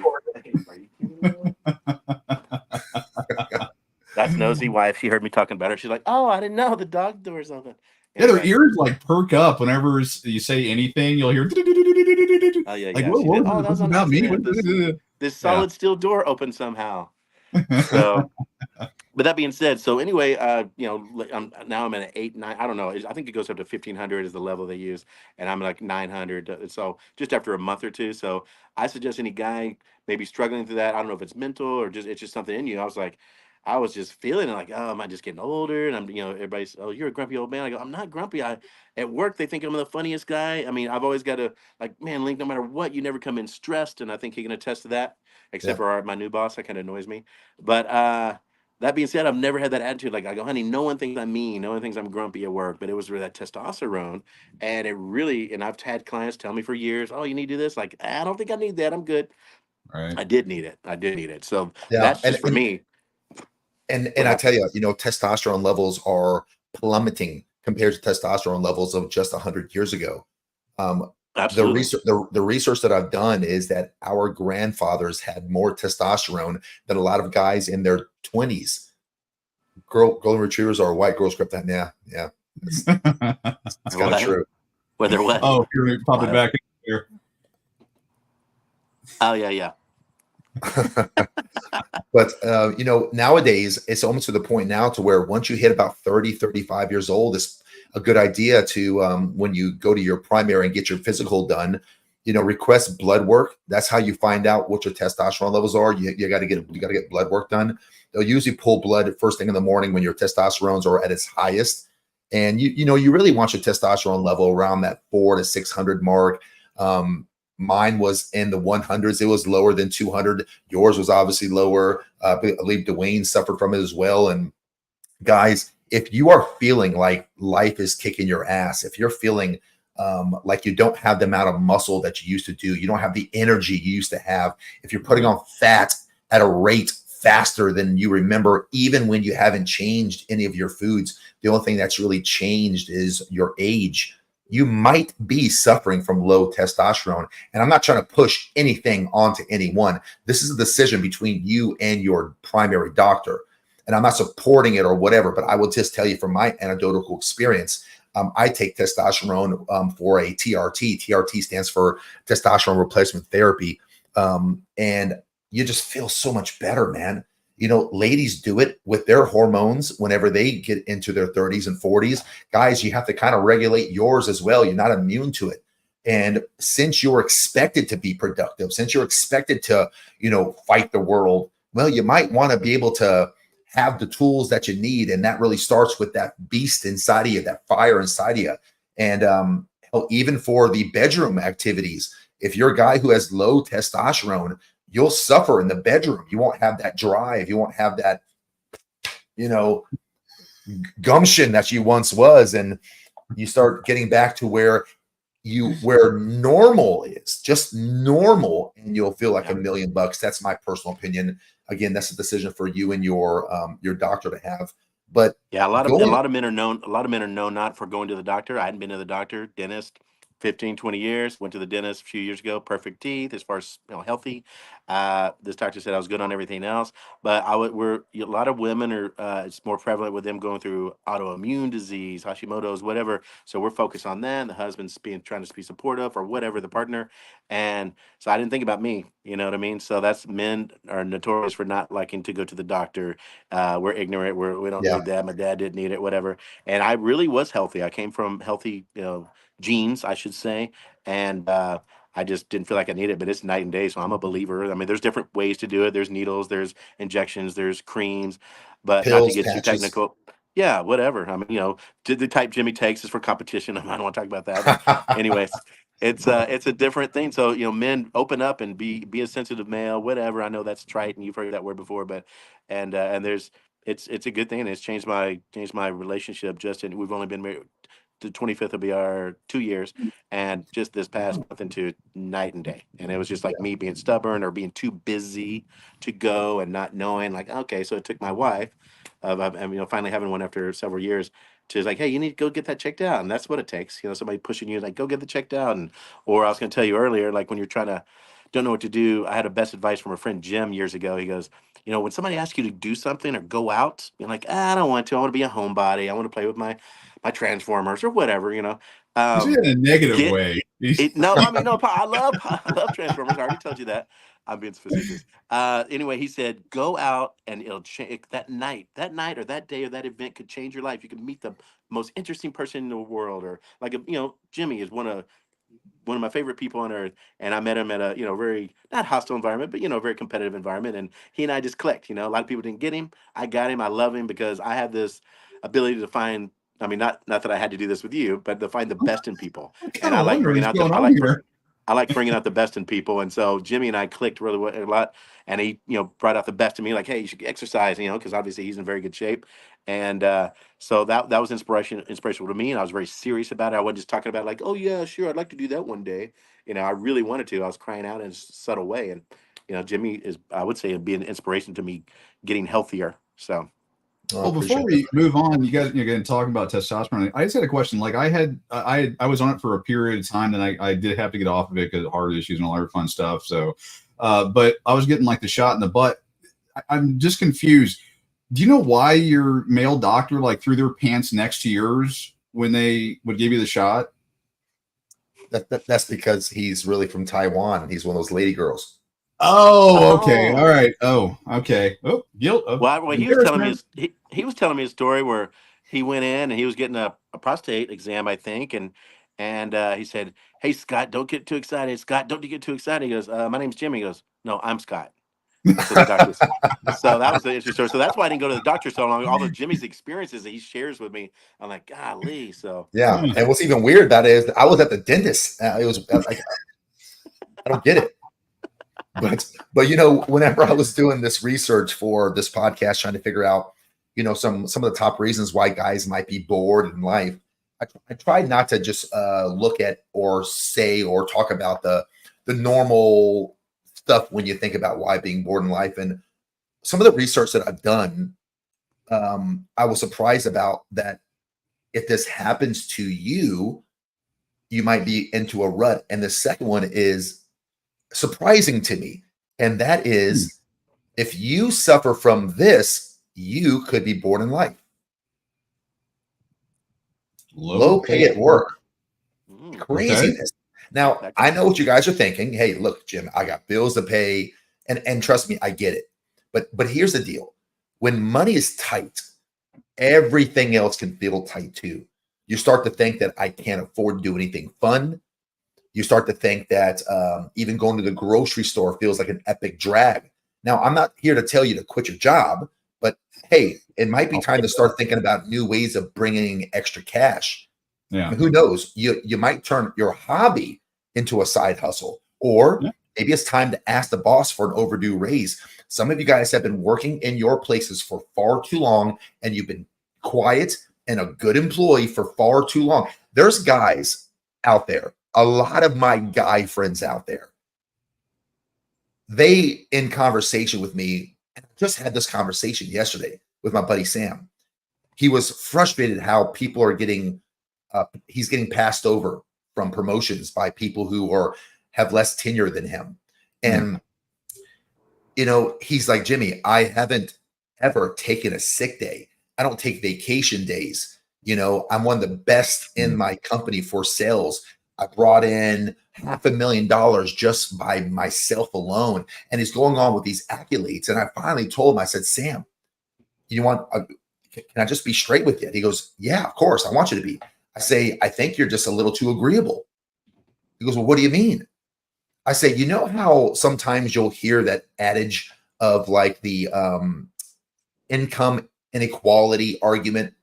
That's nosy wife. She heard me talking about her. She's like, "Oh, I didn't know the dog door's open." Yeah, their ears like perk up whenever you say anything. You'll hear. Oh yeah, like, yeah. Whoa, That's about me. This solid steel door opened somehow. So, but that being said, so anyway, now I'm at an 8, 9. I don't know. I think it goes up to 1,500 is the level they use, and I'm like 900. So just after a month or two. So I suggest any guy maybe struggling through that. I don't know if it's mental or it's just something in you. I was just feeling it like, oh, am I just getting older? And I'm, everybody's, oh, you're a grumpy old man. I go, I'm not grumpy. At work, they think I'm the funniest guy. I mean, I've always got to man, Link, no matter what, you never come in stressed. And I think he can attest to that, except for my new boss. That kind of annoys me. But that being said, I've never had that attitude. Like I go, honey, no one thinks I'm mean. No one thinks I'm grumpy at work. But it was really that testosterone. And and I've had clients tell me for years, oh, you need to do this. Like, I don't think I need that. I'm good. Right. I did need it. So that's just for me. And I tell you, testosterone levels are plummeting compared to testosterone levels of just 100 years ago. Absolutely. The research that I've done is that our grandfathers had more testosterone than a lot of guys in their 20s. Golden Retrievers are white girls script that. Yeah. It's kind of true. Whether what? Oh, here, pop it back in here. Oh, yeah. But nowadays it's almost to the point now to where once you hit about 30, 35 years old, it's a good idea to when you go to your primary and get your physical done, request blood work. That's how you find out what your testosterone levels are. You got to get blood work done. They'll usually pull blood first thing in the morning when your testosterones are at its highest, and you really want your testosterone level around that 400 to 600 mark. Mine was in the 100s. It was lower than 200. Yours was obviously lower. I believe Dwayne suffered from it as well. And guys, if you are feeling like life is kicking your ass, if you're feeling like you don't have the amount of muscle that you used to do, you don't have the energy you used to have, if you're putting on fat at a rate faster than you remember, even when you haven't changed any of your foods, the only thing that's really changed is your age. You might be suffering from low testosterone. And I'm not trying to push anything onto anyone. This is a decision between you and your primary doctor. And I'm not supporting it or whatever, but I will just tell you from my anecdotal experience, I take testosterone for a TRT. TRT stands for testosterone replacement therapy. And you just feel so much better, man. You know, ladies do it with their hormones whenever they get into their 30s and 40s. Guys, you have to kind of regulate yours as well. You're not immune to it. And since you're expected to be productive, since you're expected to, you know, fight the world, well, you might want to be able to have the tools that you need. And that really starts with that beast inside of you, that fire inside of you. And even for the bedroom activities, if you're a guy who has low testosterone, you'll suffer in the bedroom. You won't have that drive. You won't have that, you know, gumption that you once was. And you start getting back to where normal is, just normal, and you'll feel like $1,000,000. That's my personal opinion. Again, that's a decision for you and your doctor to have. But yeah, a lot of men are known not for going to the doctor. I hadn't been to the doctor, dentist, 15, 20 years. Went to the dentist a few years ago. Perfect teeth as far as, you know, healthy. This doctor said I was good on everything else. But a lot of women are, it's more prevalent with them going through autoimmune disease, Hashimoto's, whatever. So we're focused on that. The husband's trying to be supportive or whatever, the partner. And so I didn't think about me, you know what I mean? So that's, men are notorious for not liking to go to the doctor. We're ignorant. We don't need that. My dad didn't need it, whatever. And I really was healthy. I came from healthy, you know, genes, I should say. And I just didn't feel like I needed it, but it's night and day. So I'm a believer. I mean, there's different ways to do it. There's needles, there's injections, there's creams, but not to pills, get too patches. technical. Yeah, whatever. I mean, you know, the type Jimmy takes is for competition. I don't want to talk about that. But anyways, it's a different thing. So, you know, men, open up and be a sensitive male, whatever. I know that's trite and you've heard that word before, but and there's it's a good thing, and it's changed my relationship. Justin, we've only been married. The 25th will be our 2 years, and just this past month into night and day. And it was just like me being stubborn or being too busy to go and not knowing, like, okay. So it took my wife, you know, finally having one after several years, to like, hey, you need to go get that checked out. And that's what it takes, you know, somebody pushing you, like, go get the checked out. And or I was going to tell you earlier, like, when you're trying to don't know what to do, I had a best advice from a friend Jim years ago. He goes, you know, when somebody asks you to do something or go out, you're like, I don't want to. I want to be a homebody. I want to play with my Transformers or whatever, you know. He's in a negative Get way. it. No, I mean, no, I love Transformers. I already told you that. I'm being facetious. Anyway, he said, go out and it'll change that night or that day or that event could change your life. You could meet the most interesting person in the world, or like, you know, Jimmy is one of my favorite people on earth, and I met him at a, you know, very not hostile environment, but, you know, very competitive environment, and he and I just clicked. You know, a lot of people didn't get him. I got him. I love him because I have this ability to find. I mean, not that I had to do this with you, but to find the best in people, I'm and kind I of like wondering bringing what's out going on here. I like bringing out the best in people, and so Jimmy and I clicked really a lot, and he, you know, brought out the best in me, like, hey, you should exercise, you know, because obviously he's in very good shape, and so that was inspirational to me, and I was very serious about it. I wasn't just talking about, like, oh yeah, sure, I'd like to do that one day. You know, I really wanted to. I was crying out in a subtle way, and, you know, Jimmy is, I would say, be an inspiration to me getting healthier. So. Well, before we move on, you guys, you're going to talk about testosterone. I just had a question. Like, I was on it for a period of time, then I did have to get off of it because of heart issues and all that fun stuff. So, but I was getting like the shot in the butt. I'm just confused. Do you know why your male doctor like threw their pants next to yours when they would give you the shot? That's because he's really from Taiwan. He's one of those lady girls. Oh, okay. All right. Oh, okay. Oh, guilt. Well, he was telling me he was telling me a story where he went in and he was getting a prostate exam, I think, and he said, "Hey, Scott, don't get too excited. Scott, don't get too excited." He goes, "My name's Jimmy." He goes, "No, I'm Scott." So the doctor. So that was the interesting story. So that's why I didn't go to the doctor so long. All the Jimmy's experiences that he shares with me, I'm like, golly. So yeah, and what's even weird about it is I was at the dentist. It was like don't get it. But you know, whenever I was doing this research for this podcast, trying to figure out, you know, some of the top reasons why guys might be bored in life, I tried not to just look at or say or talk about the normal stuff when you think about why being bored in life. And some of the research that I've done, I was surprised about that. If this happens to you, you might be into a rut. And the second one is surprising to me. And that is, if you suffer from this, you could be bored in life. Low pay at work. Craziness. Okay. Now, I know what you guys are thinking. Hey, look, Jim, I got bills to pay. And trust me, I get it. But here's the deal. When money is tight, everything else can feel tight too. You start to think that I can't afford to do anything fun. You start to think that even going to the grocery store feels like an epic drag. Now, I'm not here to tell you to quit your job, but hey, it might be time to start thinking about new ways of bringing in extra cash. Yeah. I mean, who knows? You might turn your hobby into a side hustle, or maybe it's time to ask the boss for an overdue raise. Some of you guys have been working in your places for far too long, and you've been quiet and a good employee for far too long. There's guys out there, a lot of my guy friends out there, they, in conversation with me, and I just had this conversation yesterday with my buddy Sam. He was frustrated how people are getting, he's getting passed over from promotions by people who have less tenure than him. And you know, he's like, Jimmy, I haven't ever taken a sick day. I don't take vacation days. You know, I'm one of the best in my company for sales. I brought in $500,000 just by myself alone. And he's going on with these accolades. And I finally told him, I said, Sam, you want, can I just be straight with you? And he goes, yeah, of course. I want you to be. I say, I think you're just a little too agreeable. He goes, well, what do you mean? I say, you know how sometimes you'll hear that adage of like the income inequality argument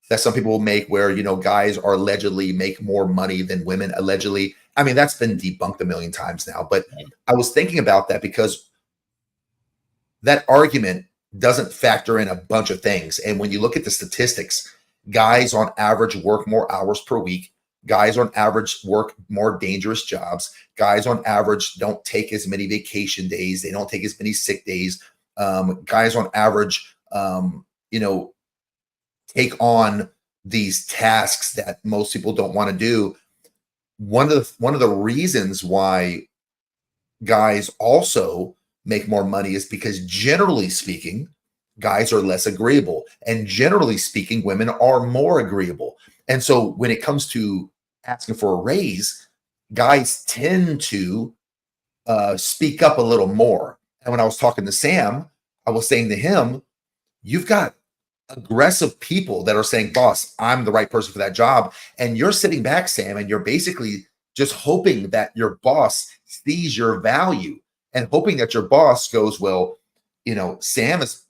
that some people will make where, you know, guys are allegedly make more money than women allegedly. I mean, that's been debunked a million times now, but I was thinking about that because that argument doesn't factor in a bunch of things. And when you look at the statistics, guys on average work more hours per week. Guys on average work more dangerous jobs. Guys on average don't take as many vacation days. They don't take as many sick days. Guys on average, you know, take on these tasks that most people don't want to do. One of the reasons why guys also make more money is because generally speaking, guys are less agreeable, and generally speaking, women are more agreeable. And so when it comes to asking for a raise, guys tend to speak up a little more. And when I was talking to Sam, I was saying to him, you've got aggressive people that are saying, boss, I'm the right person for that job. And you're sitting back, Sam, and you're basically just hoping that your boss sees your value and hoping that your boss goes, well, you know, Sam has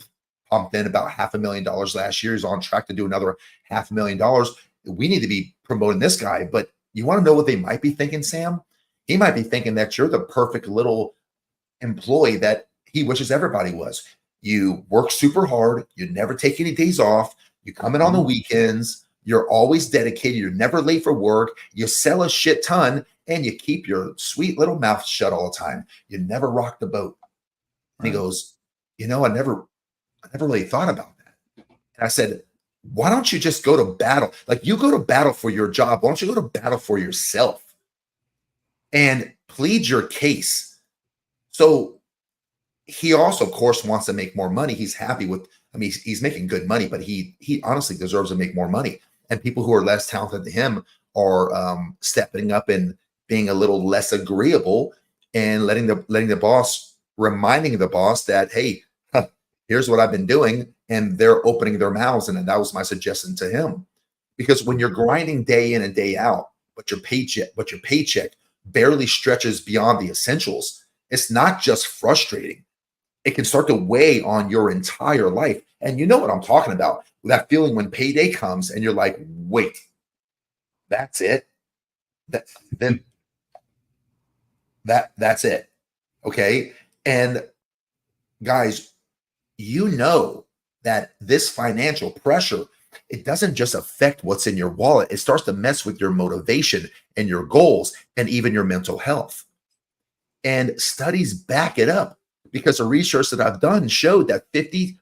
pumped in about $500,000 last year. He's on track to do another $500,000. We need to be promoting this guy. But you want to know what they might be thinking, Sam? He might be thinking that you're the perfect little employee that he wishes everybody was. You work super hard. You never take any days off. You come in on the weekends. You're always dedicated. You're never late for work. You sell a shit ton, and you keep your sweet little mouth shut all the time. You never rock the boat. And he goes, you know, I never really thought about that. And I said, why don't you just go to battle? Like, you go to battle for your job. Why don't you go to battle for yourself and plead your case? So he also, of course, wants to make more money. He's happy with, I mean, he's making good money, but he honestly deserves to make more money. And people who are less talented than him are stepping up and being a little less agreeable and letting the boss, reminding the boss that, hey, here's what I've been doing. And they're opening their mouths. And that was my suggestion to him. Because when you're grinding day in and day out, but your paycheck barely stretches beyond the essentials, it's not just frustrating. It can start to weigh on your entire life. And you know what I'm talking about. That feeling when payday comes and you're like, wait, that's it? Then That's it. Okay. And guys, you know that this financial pressure, it doesn't just affect what's in your wallet. It starts to mess with your motivation and your goals and even your mental health. And studies back it up because the research that I've done showed that 58%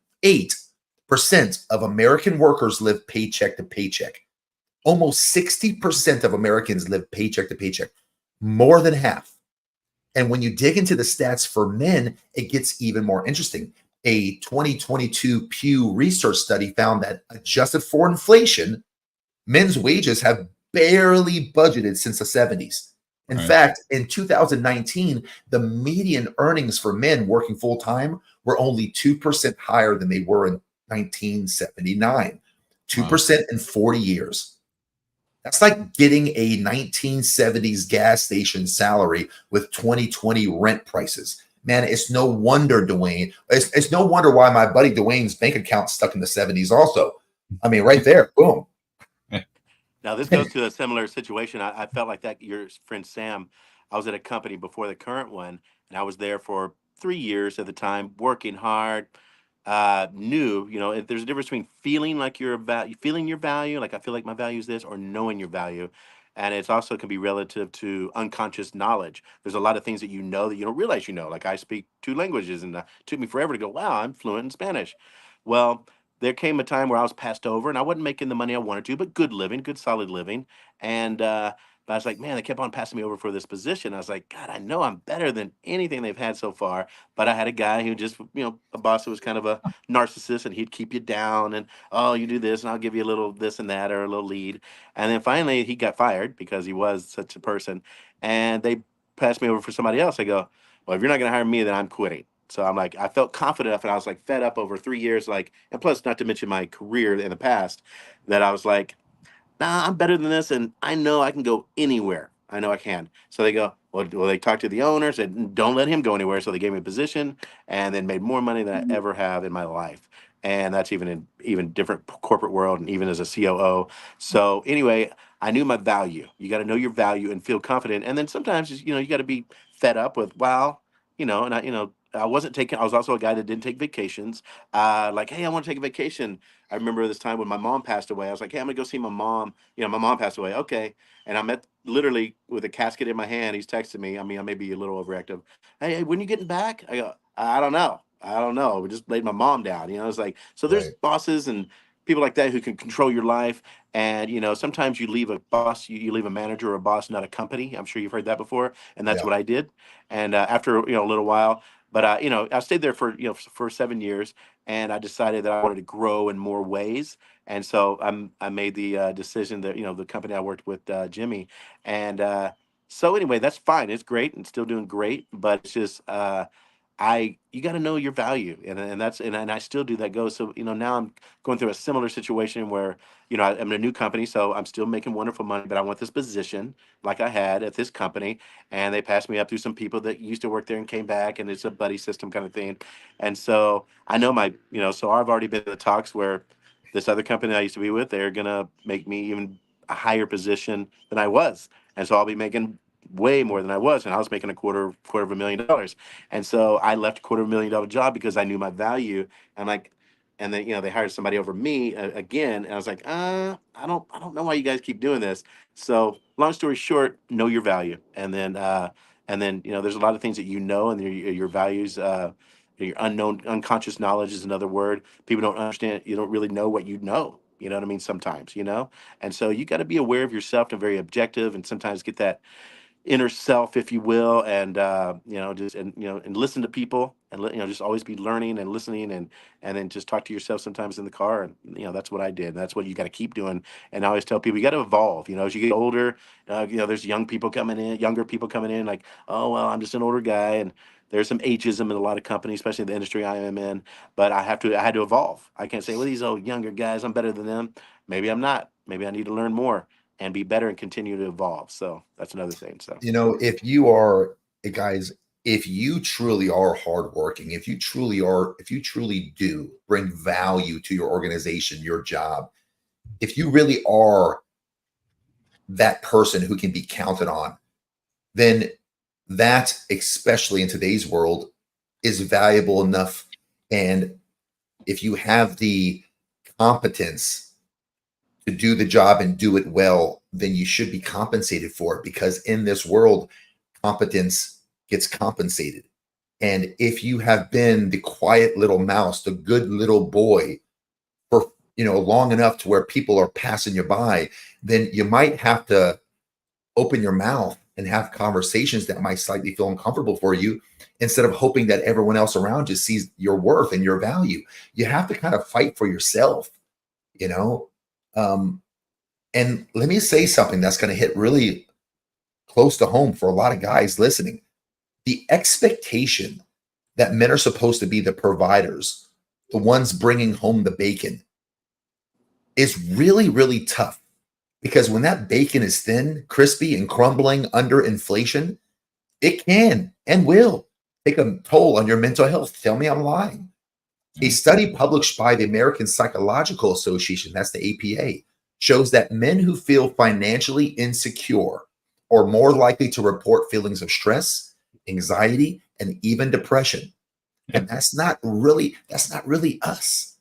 of American workers live paycheck to paycheck. Almost 60% of Americans live paycheck to paycheck, more than half. And when you dig into the stats for men, it gets even more interesting. A 2022 Pew Research study found that adjusted for inflation, men's wages have barely budgeted since the 70s. In fact, in 2019, the median earnings for men working full time were only 2% higher than they were in 1979. 2% in 40 years. That's like getting a 1970s gas station salary with 2020 rent prices. Man, it's no wonder, Dwayne. It's no wonder why my buddy Dwayne's bank account's stuck in the 70s also. I mean, right there, boom. Now, this goes to a similar situation. I felt like that your friend Sam, I was at a company before the current one, and I was there for 3 years at the time, working hard. Knew, there's a difference between feeling like feeling your value, like I feel like my value is this, or knowing your value. And it's also can be relative to unconscious knowledge. There's a lot of things that you know that you don't realize you know. Like I speak 2 languages, and it took me forever to go, wow, I'm fluent in Spanish. Well, there came a time where I was passed over and I wasn't making the money I wanted to, but good living, good solid living. And but I was like, man, they kept on passing me over for this position. I was like, God, I know I'm better than anything they've had so far. But I had a guy who just, a boss who was kind of a narcissist, and he'd keep you down and, oh, you do this and I'll give you a little this and that or a little lead. And then finally he got fired because he was such a person. And they passed me over for somebody else. I go, well, if you're not going to hire me, then I'm quitting. So I'm like, I felt confident enough, and I was like fed up over 3 years, like, and plus, not to mention my career in the past, that I was like, nah, I'm better than this, and I know I can go anywhere. I know I can. So they go, well, they talked to the owner, said, don't let him go anywhere. So they gave me a position, and then made more money than I ever have in my life. And that's even in even different corporate world, and even as a COO. So anyway, I knew my value. You got to know your value and feel confident. And then sometimes, you got to be fed up with, wow, and I wasn't taking. I was also a guy that didn't take vacations. Like, hey, I want to take a vacation. I remember this time when my mom passed away. I was like, hey, I'm gonna go see my mom. My mom passed away. Okay. And I met literally with a casket in my hand. He's texting me. I mean, I may be a little overactive. Hey, when you getting back? I go, I don't know. I don't know. We just laid my mom down. It's like, so there's Right. bosses and people like that who can control your life. And, sometimes you leave a boss, you leave a manager or a boss, not a company. I'm sure you've heard that before. And that's Yeah. what I did. And after, a little while, but, I stayed there for 7 years, and I decided that I wanted to grow in more ways. And so I made the decision that, the company I worked with, Jimmy. And so anyway, that's fine. It's great and still doing great. But it's just, you got to know your value, and I still do that go. So now I'm going through a similar situation where I'm in a new company, so I'm still making wonderful money, but I want this position like I had at this company, and they passed me up through some people that used to work there and came back, and it's a buddy system kind of thing. And so I know so I've already been in the talks where this other company I used to be with, they're gonna make me even a higher position than I was, and so I'll be making way more than I was, and I was making a quarter of $1 million. And so I left a $250,000 job because I knew my value. And like, and then they hired somebody over me again, and I was like, I don't know why you guys keep doing this. So long story short, know your value, and then there's a lot of things that and your values. Your unknown unconscious knowledge is another word. People don't understand. You don't really know what you know. You know what I mean? Sometimes, and so you got to be aware of yourself and very objective, and sometimes get that inner self, if you will, and just and listen to people, and just always be learning and listening, and then just talk to yourself sometimes in the car, and that's what I did. And that's what you got to keep doing. And I always tell people you got to evolve. As you get older, there's younger people coming in, like, oh well, I'm just an older guy, and there's some ageism in a lot of companies, especially the industry I am in. But I had to evolve. I can't say, well, these old younger guys, I'm better than them. Maybe I'm not. Maybe I need to learn more and be better and continue to evolve. So that's another thing. So, If you are, guys, if you truly are hardworking, if you truly do bring value to your organization, your job, if you really are that person who can be counted on, then that, especially in today's world, is valuable enough. And if you have the competence to do the job and do it well, then you should be compensated for it, because in this world, competence gets compensated. And if you have been the quiet little mouse, the good little boy for, long enough to where people are passing you by, then you might have to open your mouth and have conversations that might slightly feel uncomfortable for you, instead of hoping that everyone else around you sees your worth and your value. You have to kind of fight for yourself, and let me say something that's going to hit really close to home for a lot of guys listening. The expectation that men are supposed to be the providers, the ones bringing home the bacon, is really, really tough. Because when that bacon is thin, crispy, and crumbling under inflation, it can and will take a toll on your mental health. Tell me I'm lying. A study published by the American Psychological Association, that's the APA, shows that men who feel financially insecure are more likely to report feelings of stress, anxiety, and even depression. And that's not really us.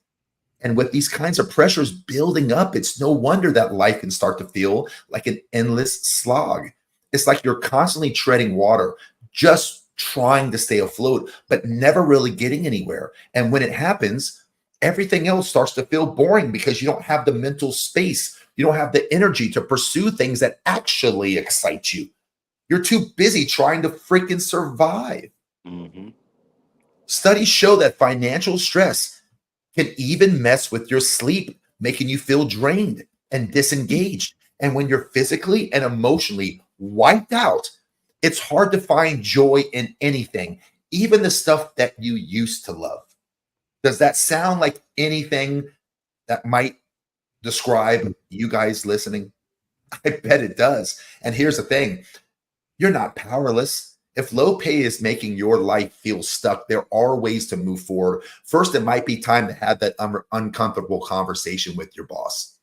And with these kinds of pressures building up, it's no wonder that life can start to feel like an endless slog. It's like you're constantly treading water, just trying to stay afloat, but never really getting anywhere. And when it happens, everything else starts to feel boring, because you don't have the mental space. You don't have the energy to pursue things that actually excite you. You're too busy trying to freaking survive. Mm-hmm. Studies show that financial stress can even mess with your sleep, making you feel drained and disengaged. And when you're physically and emotionally wiped out, it's hard to find joy in anything, even the stuff that you used to love. Does that sound like anything that might describe you guys listening? I bet it does. And here's the thing. You're not powerless. If low pay is making your life feel stuck, there are ways to move forward. First, it might be time to have that uncomfortable conversation with your boss.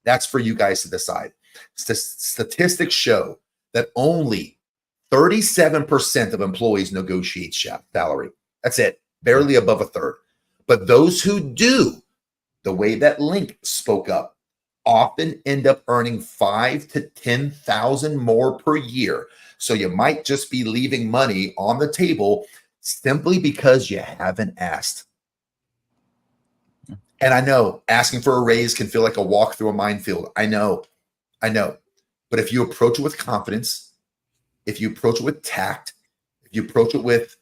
That's for you guys to decide. Statistics show that only 37% of employees negotiate salary. That's it, barely above a third. But those who do, the way that Link spoke up, often end up earning $5,000 to $10,000 more per year. So you might just be leaving money on the table simply because you haven't asked. And I know asking for a raise can feel like a walk through a minefield. I know. But if you approach it with confidence, if you approach it with tact, if you approach it with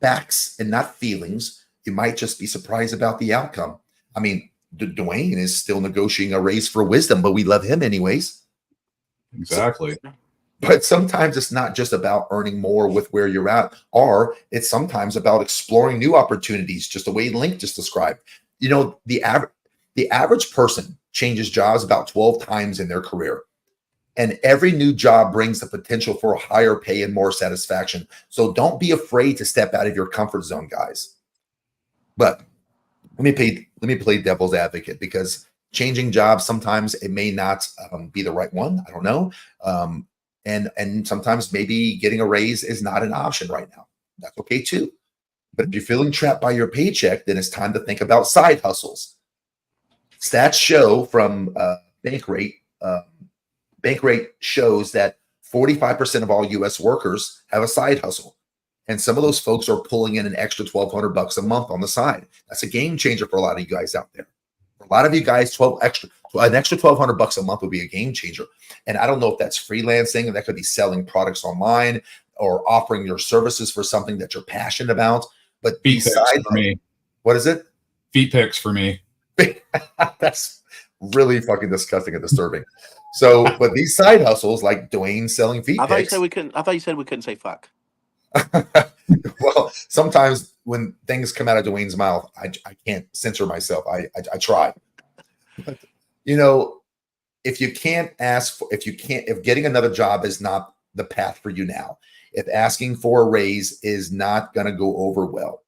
facts and not feelings, you might just be surprised about the outcome. I mean, Dwayne is still negotiating a raise for wisdom, but we love him anyways. Exactly. But sometimes it's not just about earning more with where you're at, or it's sometimes about exploring new opportunities, just the way Link just described. The average person changes jobs about 12 times in their career. And every new job brings the potential for higher pay and more satisfaction. So don't be afraid to step out of your comfort zone, guys. But let me play devil's advocate, because changing jobs, sometimes it may not be the right one. I don't know. And sometimes maybe getting a raise is not an option right now. That's okay too. But if you're feeling trapped by your paycheck, then it's time to think about side hustles. Stats show from Bankrate shows that 45% of all U.S. workers have a side hustle. And some of those folks are pulling in an extra $1,200 a month on the side. That's a game changer for a lot of you guys out there. For a lot of you guys, an extra $1,200 a month would be a game changer. And I don't know if that's freelancing, and that could be selling products online or offering your services for something that you're passionate about. But feet pics for me. What is it? Feet pics for me. That's really fucking disgusting and disturbing. So, but these side hustles, like Dwayne selling feet pics. I thought you said we couldn't say fuck. Well, sometimes when things come out of Dwayne's mouth, I can't censor myself. I try. But, if getting another job is not the path for you now, if asking for a raise is not going to go over well,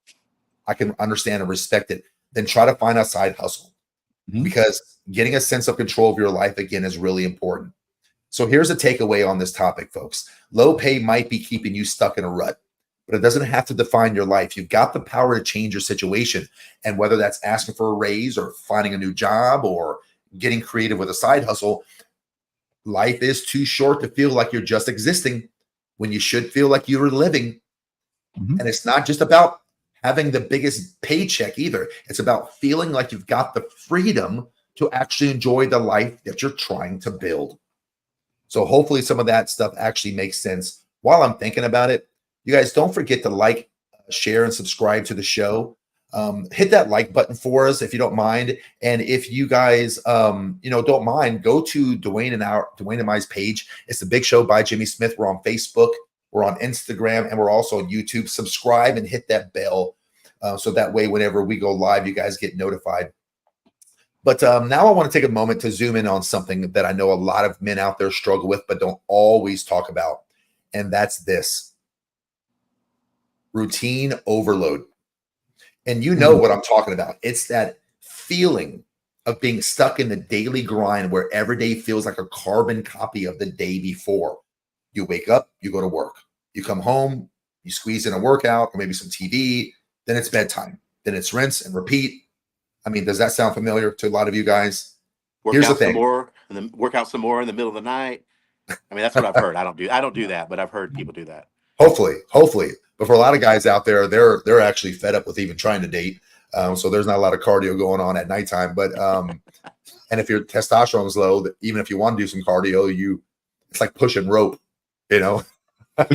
I can understand and respect it. Then try to find a side hustle, because getting a sense of control of your life again is really important. So here's a takeaway on this topic, folks. Low pay might be keeping you stuck in a rut, but it doesn't have to define your life. You've got the power to change your situation. And whether that's asking for a raise or finding a new job or getting creative with a side hustle, life is too short to feel like you're just existing when you should feel like you're living. Mm-hmm. And it's not just about having the biggest paycheck either. It's about feeling like you've got the freedom to actually enjoy the life that you're trying to build. So hopefully some of that stuff actually makes sense. While I'm thinking about it, you guys don't forget to like, share, and subscribe to the show. Hit that like button for us if you don't mind. And if you guys, don't mind, go to Dewayne and I's page. It's The Big Show by Jimmy Smith. We're on Facebook, we're on Instagram, and we're also on YouTube. Subscribe and hit that bell. So that way, whenever we go live, you guys get notified. But now I want to take a moment to zoom in on something that I know a lot of men out there struggle with, but don't always talk about. And that's this: routine overload. And you know what I'm talking about. It's that feeling of being stuck in the daily grind where every day feels like a carbon copy of the day before. You wake up, you go to work. You come home, you squeeze in a workout or maybe some TV, then it's bedtime. Then it's rinse and repeat. I mean, does that sound familiar to a lot of you guys? Here's the thing. More and then work out some more in the middle of the night. I mean, that's what I've heard. I don't do that, but I've heard people do that. Hopefully. But for a lot of guys out there, they're actually fed up with even trying to date. So there's not a lot of cardio going on at nighttime. But and if your testosterone is low, even if you want to do some cardio, it's like pushing rope, you know. But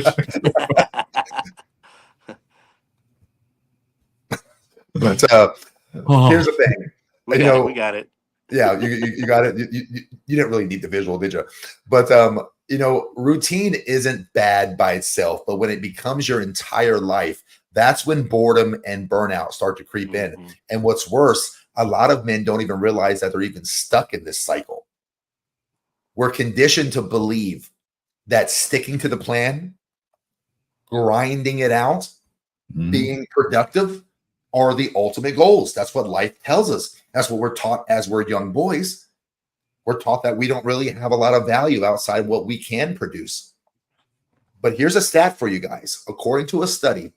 here's the thing. We got it. Yeah, you got it. You didn't really need the visual, did you? But routine isn't bad by itself, but when it becomes your entire life, that's when boredom and burnout start to creep in. And what's worse, a lot of men don't even realize that they're even stuck in this cycle. We're conditioned to believe that sticking to the plan, grinding it out, being productive are the ultimate goals. That's what life tells us. That's what we're taught as we're young boys. We're taught that we don't really have a lot of value outside what we can produce. But here's a stat for you guys. According to a study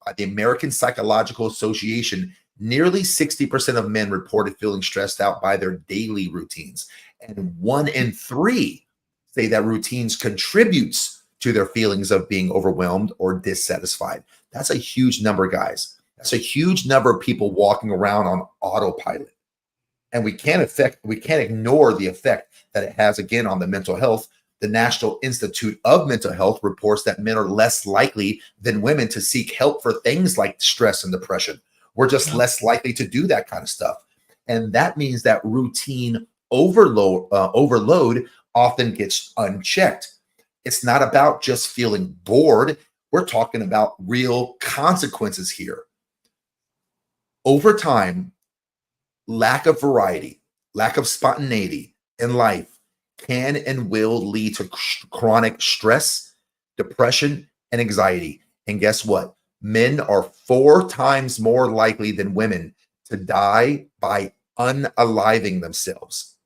by the American Psychological Association, nearly 60% of men reported feeling stressed out by their daily routines. And 1 in 3 say that routines contributes to their feelings of being overwhelmed or dissatisfied. That's a huge number, guys. That's a huge number of people walking around on autopilot. And we can't ignore the effect that it has, again, on the mental health. The National Institute of Mental Health reports that men are less likely than women to seek help for things like stress and depression. We're just less likely to do that kind of stuff. And that means that routine overload often gets unchecked. It's not about just feeling bored. We're talking about real consequences here. Over time, lack of variety, lack of spontaneity in life can and will lead to chronic stress, depression, and anxiety. And guess what? Men are 4 times more likely than women to die by unaliving themselves,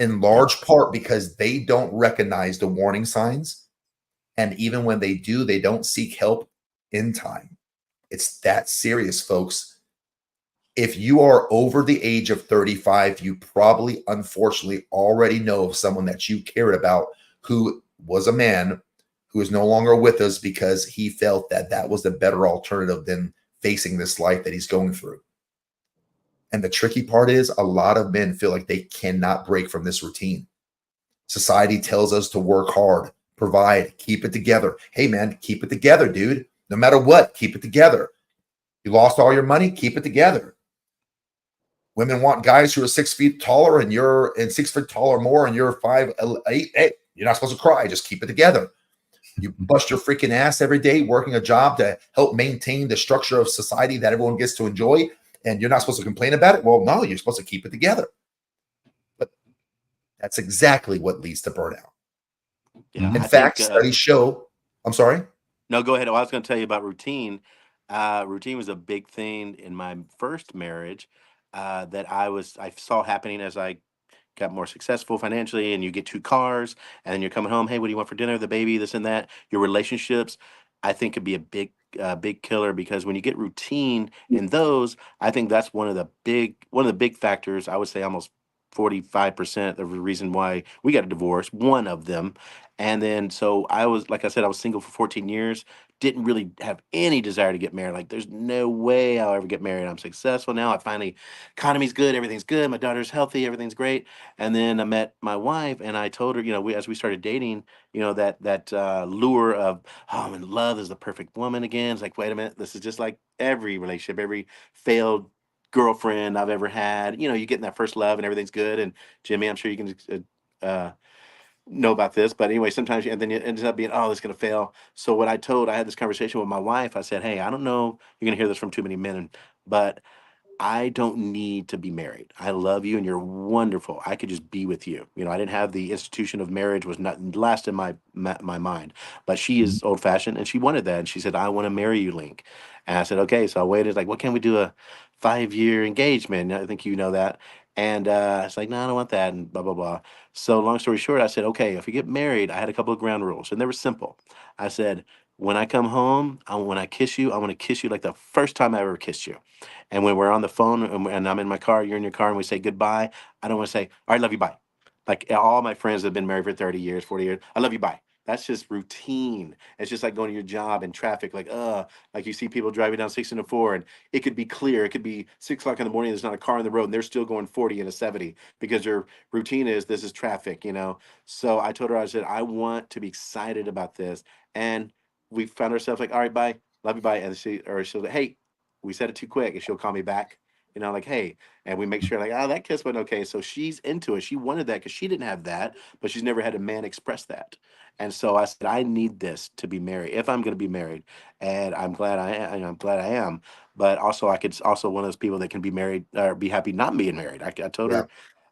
in large part because they don't recognize the warning signs. And even when they do, they don't seek help in time. It's that serious, folks. If you are over the age of 35, you probably, unfortunately, already know of someone that you cared about who was a man who is no longer with us because he felt that that was the better alternative than facing this life that he's going through. And the tricky part is a lot of men feel like they cannot break from this routine. Society tells us to work hard, provide, keep it together. Hey, man, keep it together, dude. No matter what, keep it together. You lost all your money, keep it together. Women want guys who are 6 feet taller and 6 foot taller more and you're 5'8". Hey, you're not supposed to cry. Just keep it together. You bust your freaking ass every day working a job to help maintain the structure of society that everyone gets to enjoy, and you're not supposed to complain about it. Well, no, you're supposed to keep it together. But that's exactly what leads to burnout. Yeah, in fact, studies show. I'm sorry. No, go ahead. I was going to tell you about routine. Routine was a big thing in my first marriage that I saw happening as I got more successful financially and you get 2 cars and then you're coming home, hey, what do you want for dinner? The baby, this and that. Your relationships, I think, could be a big killer, because when you get routine in those, I think that's one of the big factors. I would say almost 45% of the reason why we got a divorce, one of them. And then, so I was, like I said, I was single for 14 years, didn't really have any desire to get married. Like, there's no way I'll ever get married. I'm successful now. I finally, economy's good, everything's good. My daughter's healthy, everything's great. And then I met my wife, and I told her, as we started dating, that lure of, oh, I'm in love, is the perfect woman again. It's like, wait a minute, this is just like every relationship, every failed girlfriend I've ever had. You get in that first love and everything's good. And Jimmy, I'm sure you can know about this, but anyway, sometimes and then it ends up being, oh, it's gonna fail. So I had this conversation with my wife. I said, hey, I don't know, you're gonna hear this from too many men, but I don't need to be married. I love you and you're wonderful. I could just be with you. I didn't have the institution of marriage, was not last in my mind. But she is old fashioned and she wanted that. And she said, I want to marry you, Link. And I said, okay. So I waited, like, what can we do, a 5-year engagement? I think you know that. And it's like, no, I don't want that, and blah, blah, blah. So long story short, I said, okay, if we get married, I had a couple of ground rules and they were simple. I said, when I come home, when I kiss you, I want to kiss you like the first time I ever kissed you. And when we're on the phone and I'm in my car, you're in your car, and we say goodbye, I don't want to say, all right, love you, bye. Like, all my friends that have been married for 30 years, 40 years, I love you, bye. That's just routine. It's just like going to your job in traffic, like you see people driving down 604, and it could be clear. It could be 6 o'clock in the morning. There's not a car on the road, and they're still going 40 and a 70 because their routine is, this is traffic. So I told her, I said, I want to be excited about this. And we found ourselves like, all right, bye, love you, bye. And she'll say, hey, we said it too quick, and she'll call me back, like, hey, and we make sure, like, oh, that kiss went okay. So she's into it. She wanted that because she didn't have that, but she's never had a man express that. And so I said, I need this to be married, if I'm going to be married. And I'm glad I am. But also, I could also one of those people that can be married or be happy not being married. I told Yeah. her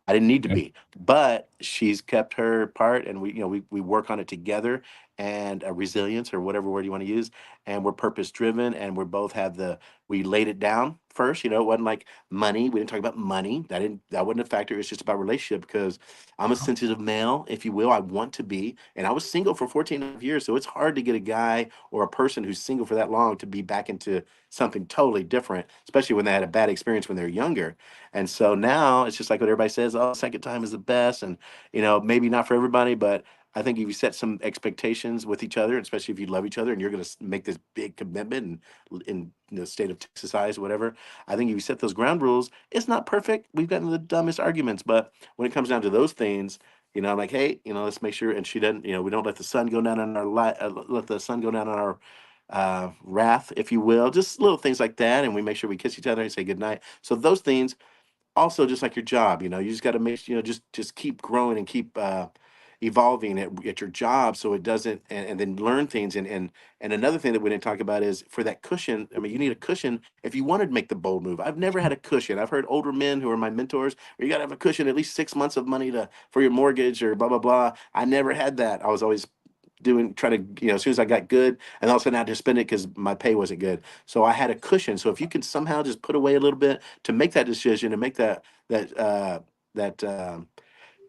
I didn't need to be, but she's kept her part, and we work on it together, and resilience, or whatever word you want to use, and we're purpose driven, and we laid it down first. It wasn't like money. We didn't talk about money. That wasn't a factor. It's just about relationship, because I'm a sensitive male, if you will. I want to be, and I was single for 14 years, so it's hard to get a guy or a person who's single for that long to be back into something totally different, especially when they had a bad experience when they're younger. And so now it's just like what everybody says, oh, second time is the best. And, maybe not for everybody, but I think if you set some expectations with each other, especially if you love each other and you're going to make this big commitment in the state of Texas size, whatever, I think if you set those ground rules, it's not perfect. We've gotten the dumbest arguments, but when it comes down to those things, I'm like, hey, let's make sure. And she doesn't, we don't let the sun go down on our let the sun go down on our wrath, if you will, just little things like that. And we make sure we kiss each other and say goodnight. So those things, also, just like your job, you just got to make, just keep growing and keep evolving at your job, so it doesn't, and then learn things. And another thing that we didn't talk about is, for that cushion, I mean, you need a cushion if you wanted to make the bold move. I've never had a cushion. I've heard older men who are my mentors, you got to have a cushion, at least 6 months of money for your mortgage, or blah blah blah. I never had that. I was always trying to, as soon as I got good, and all of a sudden I had to spend it because my pay wasn't good. So I had a cushion. So if you can somehow just put away a little bit to make that decision, and make that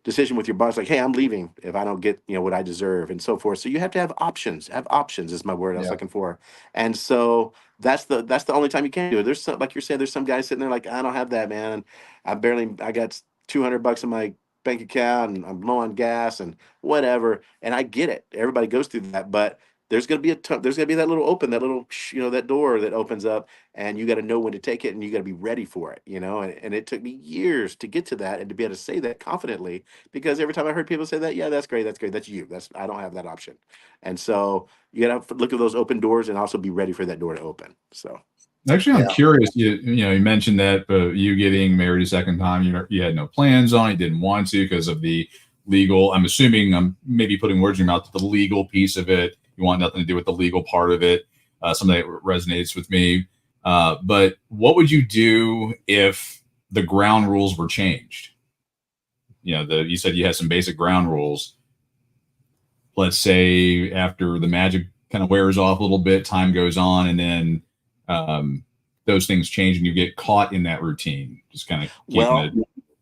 decision with your boss, like, hey, I'm leaving if I don't get, what I deserve, and so forth. So you have to have options. Have options is my word I was Yeah. looking for. And so that's the only time you can do it. There's some, like you're saying, there's some guys sitting there like, I don't have that, man. I got $200 in my bank account, and I'm low on gas and whatever. And I get it. Everybody goes through that, but there's gonna be that little open, that little that door that opens up, and you got to know when to take it, and you got to be ready for it. And it took me years to get to that, and to be able to say that confidently, because every time I heard people say that, yeah, that's great, that's you, I don't have that option. And so you got to look at those open doors, and also be ready for that door to open. So actually, I'm Yeah. curious. You mentioned that you getting married a second time, you had no plans on it, didn't want to because of the legal. I'm assuming I'm maybe putting words in your mouth. The legal piece of it, you want nothing to do with the legal part of it. Something that resonates with me. But what would you do if the ground rules were changed? You said you had some basic ground rules. Let's say after the magic kind of wears off a little bit, time goes on, and then those things change, and you get caught in that routine, just kind of keeping well it.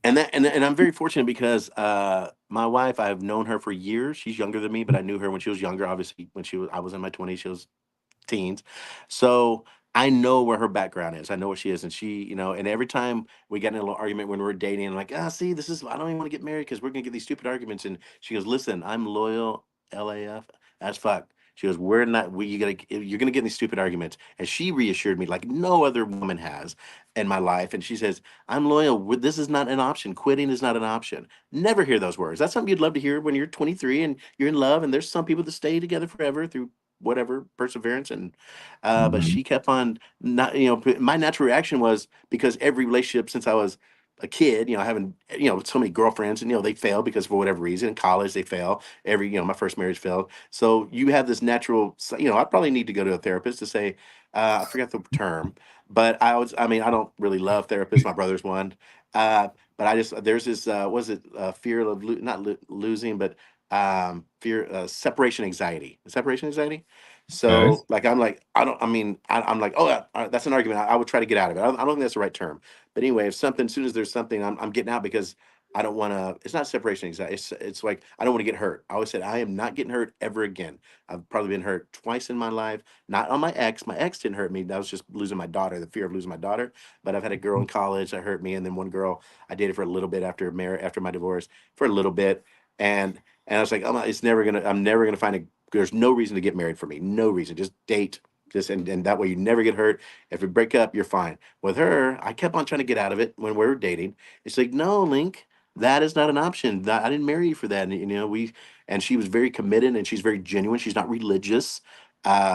And I'm very fortunate because my wife, I've known her for years. She's younger than me, but I knew her when she was younger. Obviously, when I was in my 20s, she was teens. So I know where her background is. I know what she is. And she, and every time we get in a little argument when we're dating, I'm like, see, I don't even want to get married because we're going to get these stupid arguments. And she goes, listen, I'm loyal LAF as fuck. She goes, we're not, you're going to get in these stupid arguments. And she reassured me like no other woman has in my life. And she says, I'm loyal. This is not an option. Quitting is not an option. Never hear those words. That's something you'd love to hear when you're 23 and you're in love. And there's some people that stay together forever through whatever perseverance. And but Mhm. she kept on not, my natural reaction was, because every relationship since I was a kid, having so many girlfriends, and they fail because for whatever reason. In college they fail. My first marriage failed. So you have this natural, I probably need to go to a therapist to say, I forgot the term, but I don't really love therapists. My brother's one. uh but there's this, was it fear of not losing, but fear, separation anxiety. Okay. So like, I'm like, I don't, I mean, I'm like, oh, that's an argument. I would try to get out of it. I don't think that's the right term. But anyway, if something, as soon as there's something, I'm getting out because I don't want to, it's not separation anxiety. It's like, I don't want to get hurt. I always said, I am not getting hurt ever again. I've probably been hurt twice in my life, not on my ex. My ex didn't hurt me. That was just losing my daughter, the fear of losing my daughter. But I've had a girl in college that hurt me. And then one girl I dated for a little bit after my divorce, for a little bit. And I was like, I'm never gonna find a, there's no reason to get married for me. No reason. Just date. And that way you never get hurt. If we break up, you're fine. With her, I kept on trying to get out of it when we were dating. It's like, no, Link, that is not an option. I didn't marry you for that. And she was very committed and she's very genuine. She's not religious.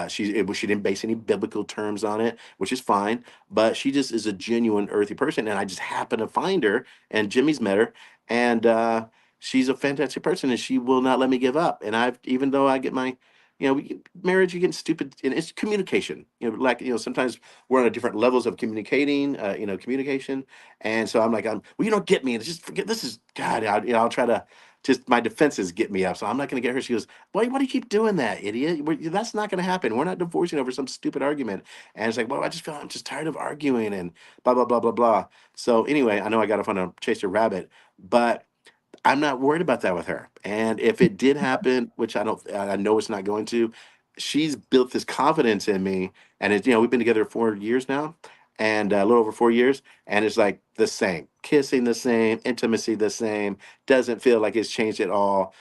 She didn't base any biblical terms on it, which is fine. But she just is a genuine, earthy person. And I just happened to find her, and Jimmy's met her. And she's a fantastic person, and she will not let me give up. And even though I get my, marriage, you get stupid, and it's communication. Like, sometimes we're on a different levels of communicating, communication. And so I'm like, well, you don't get me, and it's just forget. This is God. I'll try to. Just my defenses get me up, so I'm not going to get her. She goes, "Why do you keep doing that, idiot? That's not going to happen. We're not divorcing over some stupid argument." And it's like, well, I just feel I'm just tired of arguing and blah blah blah blah blah. So anyway, I know I got off on a chase a rabbit, but I'm not worried about that with her. And if it did happen, which I know it's not going to, she's built this confidence in me. And we've been together 4 years now, and a little over 4 years. And it's like the same, kissing the same, intimacy the same, doesn't feel like it's changed at all.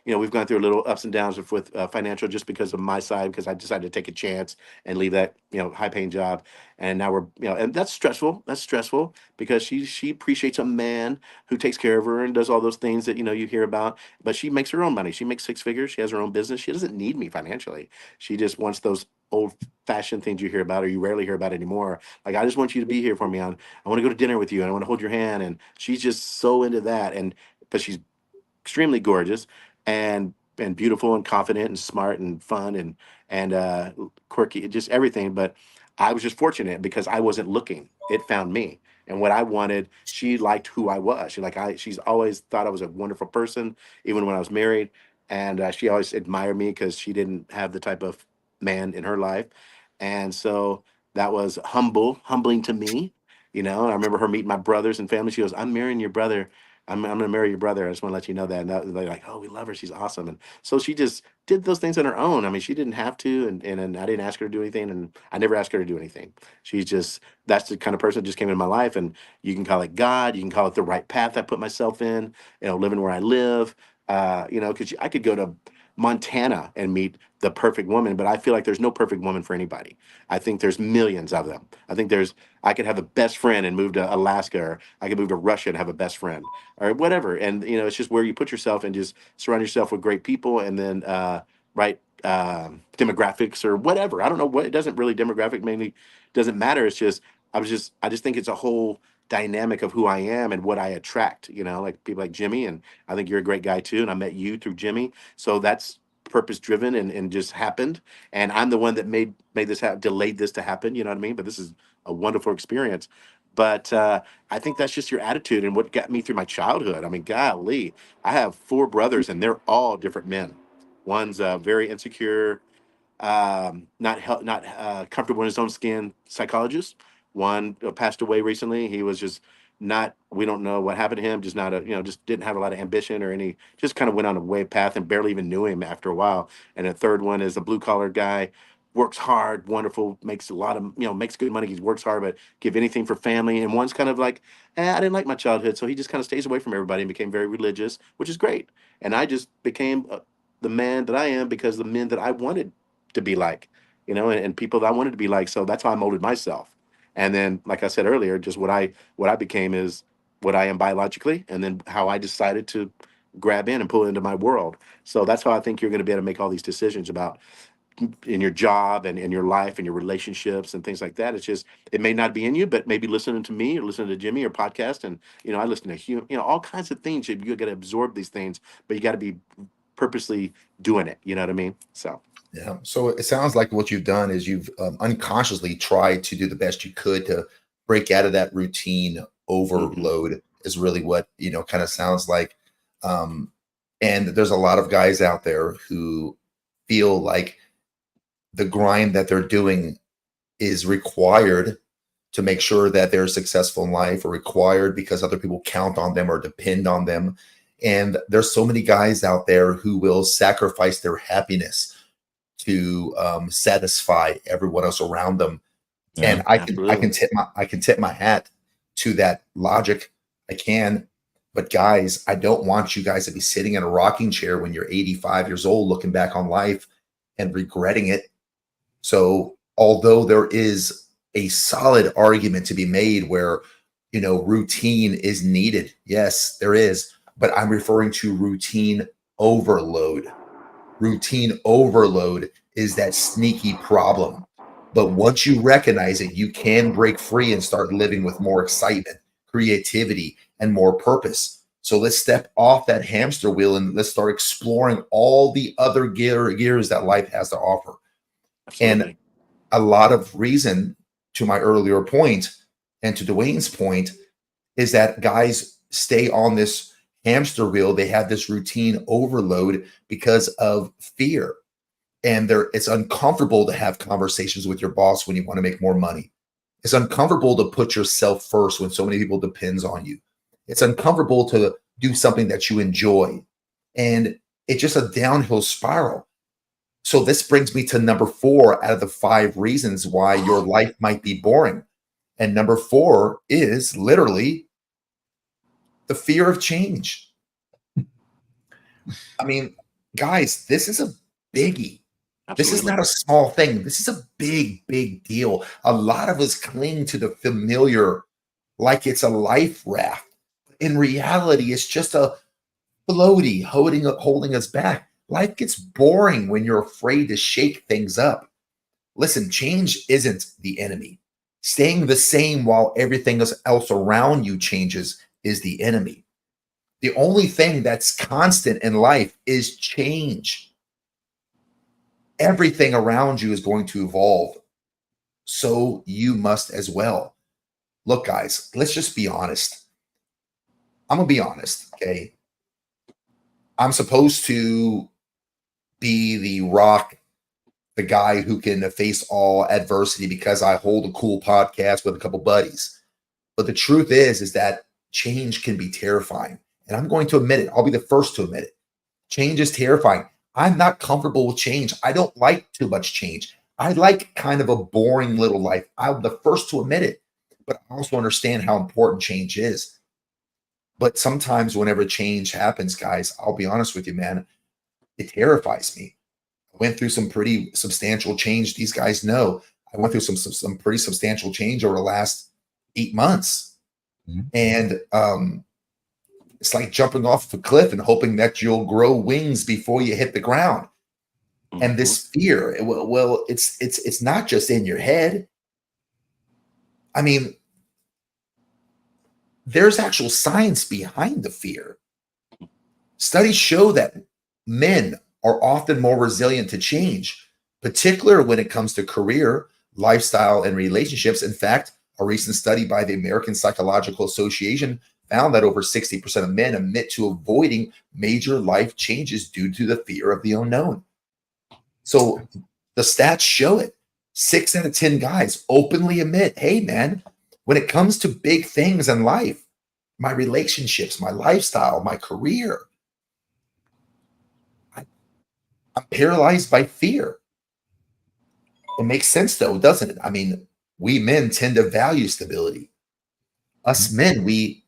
We've gone through a little ups and downs with financial, just because of my side, because I decided to take a chance and leave that, high paying job. And now we're, and that's stressful. That's stressful because she appreciates a man who takes care of her and does all those things that you hear about. But she makes her own money. She makes six figures. She has her own business. She doesn't need me financially. She just wants those old fashioned things you hear about, or you rarely hear about anymore. Like, I just want you to be here for me. I want to go to dinner with you, and I want to hold your hand. And she's just so into that. And but she's extremely gorgeous, and beautiful and confident and smart and fun and quirky, just everything. But I was just fortunate because I wasn't looking. It found me. And what I wanted, she liked who I was. She's always thought I was a wonderful person, even when I was married. And she always admired me because she didn't have the type of man in her life. And so that was humbling to me. I remember her meeting my brothers and family. She goes, "I'm marrying your brother. I'm gonna marry your brother. I just want to let you know that." And they're like, "Oh, we love her. She's awesome." And so she just did those things on her own. I mean, she didn't have to, and I didn't ask her to do anything, and I never asked her to do anything. She's just That's the kind of person that just came into my life, and you can call it God, you can call it the right path I put myself in, living where I live. Because I could go to Montana and meet the perfect woman, but I feel like there's no perfect woman for anybody. I think there's millions of them. I could have a best friend and move to Alaska, or I could move to Russia and have a best friend, or whatever. And it's just where you put yourself, and just surround yourself with great people, and then right demographics or whatever. I don't know what, it doesn't really, demographic mainly doesn't matter. It's just I just think it's a whole dynamic of who I am and what I attract. Like people like Jimmy, and I think you're a great guy too. And I met you through Jimmy, so that's purpose driven and just happened. And I'm the one that made this happen, delayed this to happen. You know what I mean? But this is a wonderful experience. But I think that's just your attitude and what got me through my childhood. I mean, golly, I have four brothers, and they're all different men. One's very insecure, not comfortable in his own skin psychologist. One passed away recently. He was just we don't know what happened to him, just not a, just didn't have a lot of ambition or any, just kind of went on a way path and barely even knew him after a while. And the third one is a blue collar guy, works hard, wonderful, makes a lot of, makes good money. He works hard, but give anything for family. And one's kind of like, I didn't like my childhood. So he just kind of stays away from everybody and became very religious, which is great. And I just became the man that I am because the men that I wanted to be like, and people that I wanted to be like. So that's how I molded myself. And then, like I said earlier, just what I became is what I am biologically, and then how I decided to grab in and pull into my world. So that's how I think you're going to be able to make all these decisions about in your job and in your life and your relationships and things like that. It's just, it may not be in you, but maybe listening to me or listening to Jimmy or podcast. And, I listen to all kinds of things. You got to absorb these things, but you got to be purposely doing it. You know what I mean? So. Yeah. So it sounds like what you've done is you've unconsciously tried to do the best you could to break out of that routine overload is really what, kind of sounds like. And there's a lot of guys out there who feel like the grind that they're doing is required to make sure that they're successful in life, or required because other people count on them or depend on them. And there's so many guys out there who will sacrifice their happiness to satisfy everyone else around them. Yeah, and I can tip my hat to that logic. I can. But guys, I don't want you guys to be sitting in a rocking chair when you're 85 years old, looking back on life and regretting it. So although there is a solid argument to be made where, routine is needed. Yes, there is. But I'm referring to routine overload. Routine overload is that sneaky problem. But once you recognize it, you can break free and start living with more excitement, creativity, and more purpose. So let's step off that hamster wheel and let's start exploring all the other gears that life has to offer. Absolutely. And a lot of reason, to my earlier point and to Dwayne's point, is that guys stay on this hamster wheel. They have this routine overload because of fear. And it's uncomfortable to have conversations with your boss when you want to make more money. It's uncomfortable to put yourself first when so many people depends on you. It's uncomfortable to do something that you enjoy. And it's just a downhill spiral. So this brings me to number 4 out of the 5 reasons why your life might be boring. And number 4 is literally the fear of change. I mean, guys, this is a biggie. Absolutely. This is not a small thing. This is a big, big deal. A lot of us cling to the familiar like it's a life raft. In reality, it's just a floaty holding us back. Life gets boring when you're afraid to shake things up. Listen, change isn't the enemy. Staying the same while everything else around you changes is the enemy. The only thing that's constant in life is change. Everything around you is going to evolve. So you must as well. Look, guys, let's just be honest. I'm going to be honest, okay? I'm supposed to be the rock, the guy who can face all adversity because I hold a cool podcast with a couple buddies. But the truth is that change can be terrifying. And I'm going to admit it. I'll be the first to admit it. Change is terrifying. I'm not comfortable with change. I don't like too much change. I like kind of a boring little life. I'm the first to admit it. But I also understand how important change is. But sometimes whenever change happens, guys, I'll be honest with you, man, it terrifies me. I went through some pretty substantial change. These guys know I went through some pretty substantial change over the last 8 months. Mm-hmm. And it's like jumping off a cliff and hoping that you'll grow wings before you hit the ground. Mm-hmm. And this fear, it's not just in your head. I mean, there's actual science behind the fear. Studies show that men are often more resilient to change, particularly when it comes to career, lifestyle, and relationships. In fact, a recent study by the American Psychological Association found that over 60% of men admit to avoiding major life changes due to the fear of the unknown. So the stats show it. 6 out of 10 guys openly admit, hey, man, when it comes to big things in life, my relationships, my lifestyle, my career. I'm paralyzed by fear. It makes sense though, doesn't it? I mean, we men tend to value stability. Us men, we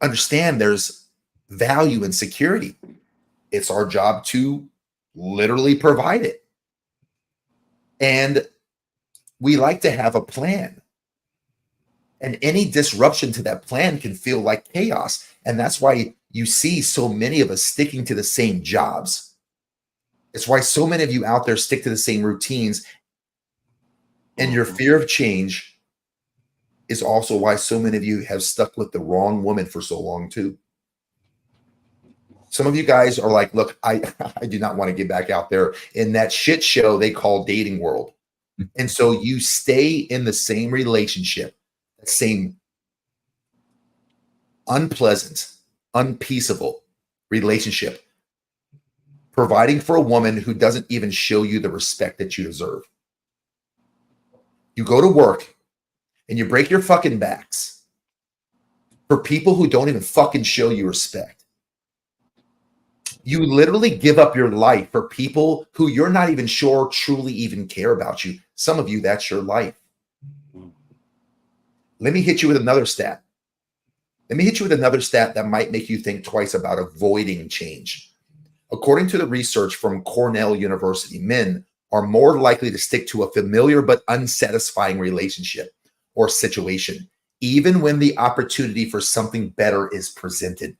understand there's value in security. It's our job to literally provide it. And we like to have a plan. And any disruption to that plan can feel like chaos. And that's why you see so many of us sticking to the same jobs. It's why so many of you out there stick to the same routines. And your fear of change is also why so many of you have stuck with the wrong woman for so long too. Some of you guys are like, look, I do not want to get back out there in that shit show they call dating world. And so you stay in the same relationship, the same unpleasant, unpeaceable relationship, providing for a woman who doesn't even show you the respect that you deserve. You go to work and you break your fucking backs for people who don't even fucking show you respect. You literally give up your life for people who you're not even sure truly even care about you. Some of you, that's your life. Let me hit you with another stat. Let me hit you with another stat that might make you think twice about avoiding change. According to the research from Cornell University, men are more likely to stick to a familiar but unsatisfying relationship or situation, even when the opportunity for something better is presented.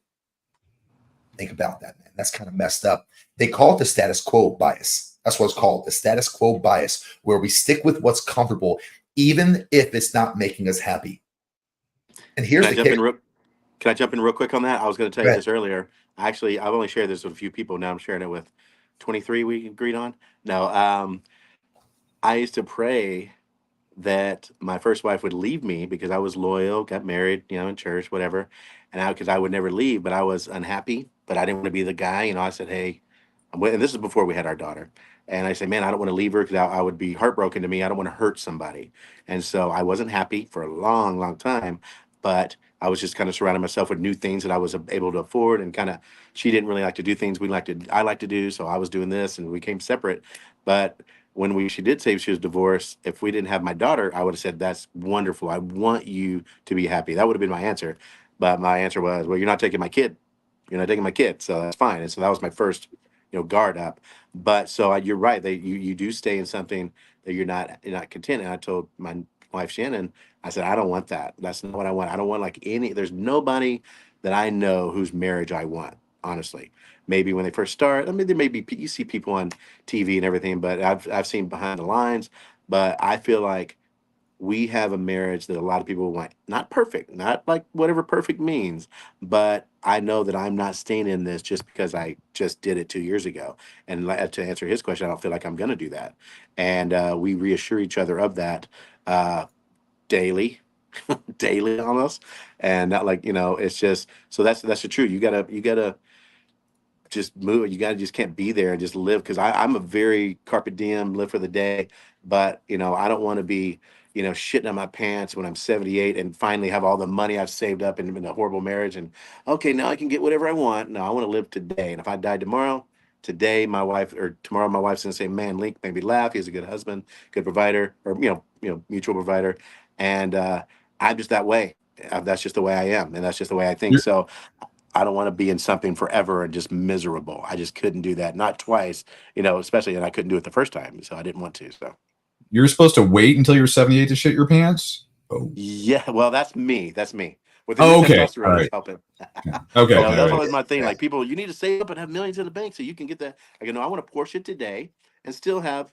Think about that, man. That's kind of messed up. They call it the status quo bias. That's what it's called, the status quo bias, where we stick with what's comfortable, even if it's not making us happy. And here's the kicker. Can I jump in real quick on that? I was going to tell you this earlier. Actually, I've only shared this with a few people. Now I'm sharing it with 23 we agreed on. No, I used to pray that my first wife would leave me because I was loyal, got married, in church, whatever. And because I would never leave, but I was unhappy, but I didn't want to be the guy. I said, hey, and this is before we had our daughter. And I said, man, I don't want to leave her because I would be heartbroken to me. I don't want to hurt somebody. And so I wasn't happy for a long, long time, but I was just kind of surrounding myself with new things that I was able to afford, and kind of, she didn't really like to do things I like to do. So I was doing this and we came separate. But when she did say she was divorced, if we didn't have my daughter, I would have said, that's wonderful. I want you to be happy. That would have been my answer. But my answer was, well, you're not taking my kid. You're not taking my kid. So that's fine. And so that was my first, guard up. But so you're right. You do stay in something that you're not content. And I told my wife, Shannon, I said, I don't want that. That's not what I want. I don't want there's nobody that I know whose marriage I want, honestly. Maybe when they first start, there may be, you see people on TV and everything, but I've seen behind the lines. But I feel like we have a marriage that a lot of people want. Not perfect, not like whatever perfect means, but I know that I'm not staying in this just because I just did it 2 years ago. And to answer his question, I don't feel like I'm going to do that. And we reassure each other of that daily, daily almost. And not it's just, so that's the truth. You gotta just move. You gotta just can't be there and just live. Because I'm a very carpe diem, live for the day. But I don't want to be shitting on my pants when I'm 78 and finally have all the money I've saved up and in a horrible marriage, and okay, now I can get whatever I want. No, I want to live today. And if I die tomorrow, today my wife, or tomorrow my wife's gonna say, man, Link made me laugh. He's a good husband, good provider, or mutual provider. And I'm just that way. That's just the way I am, and that's just the way I think. So I don't want to be in something forever and just miserable. I just couldn't do that. Not twice, especially, and I couldn't do it the first time. So I didn't want to. So you're supposed to wait until you're 78 to shit your pants? Oh. Yeah, well, that's me. That's me. With the testosterone is helping. Okay. That's always my thing. Like, people, you need to save up and have millions in the bank so you can get that. I go, no, I want to Porsche today and still have,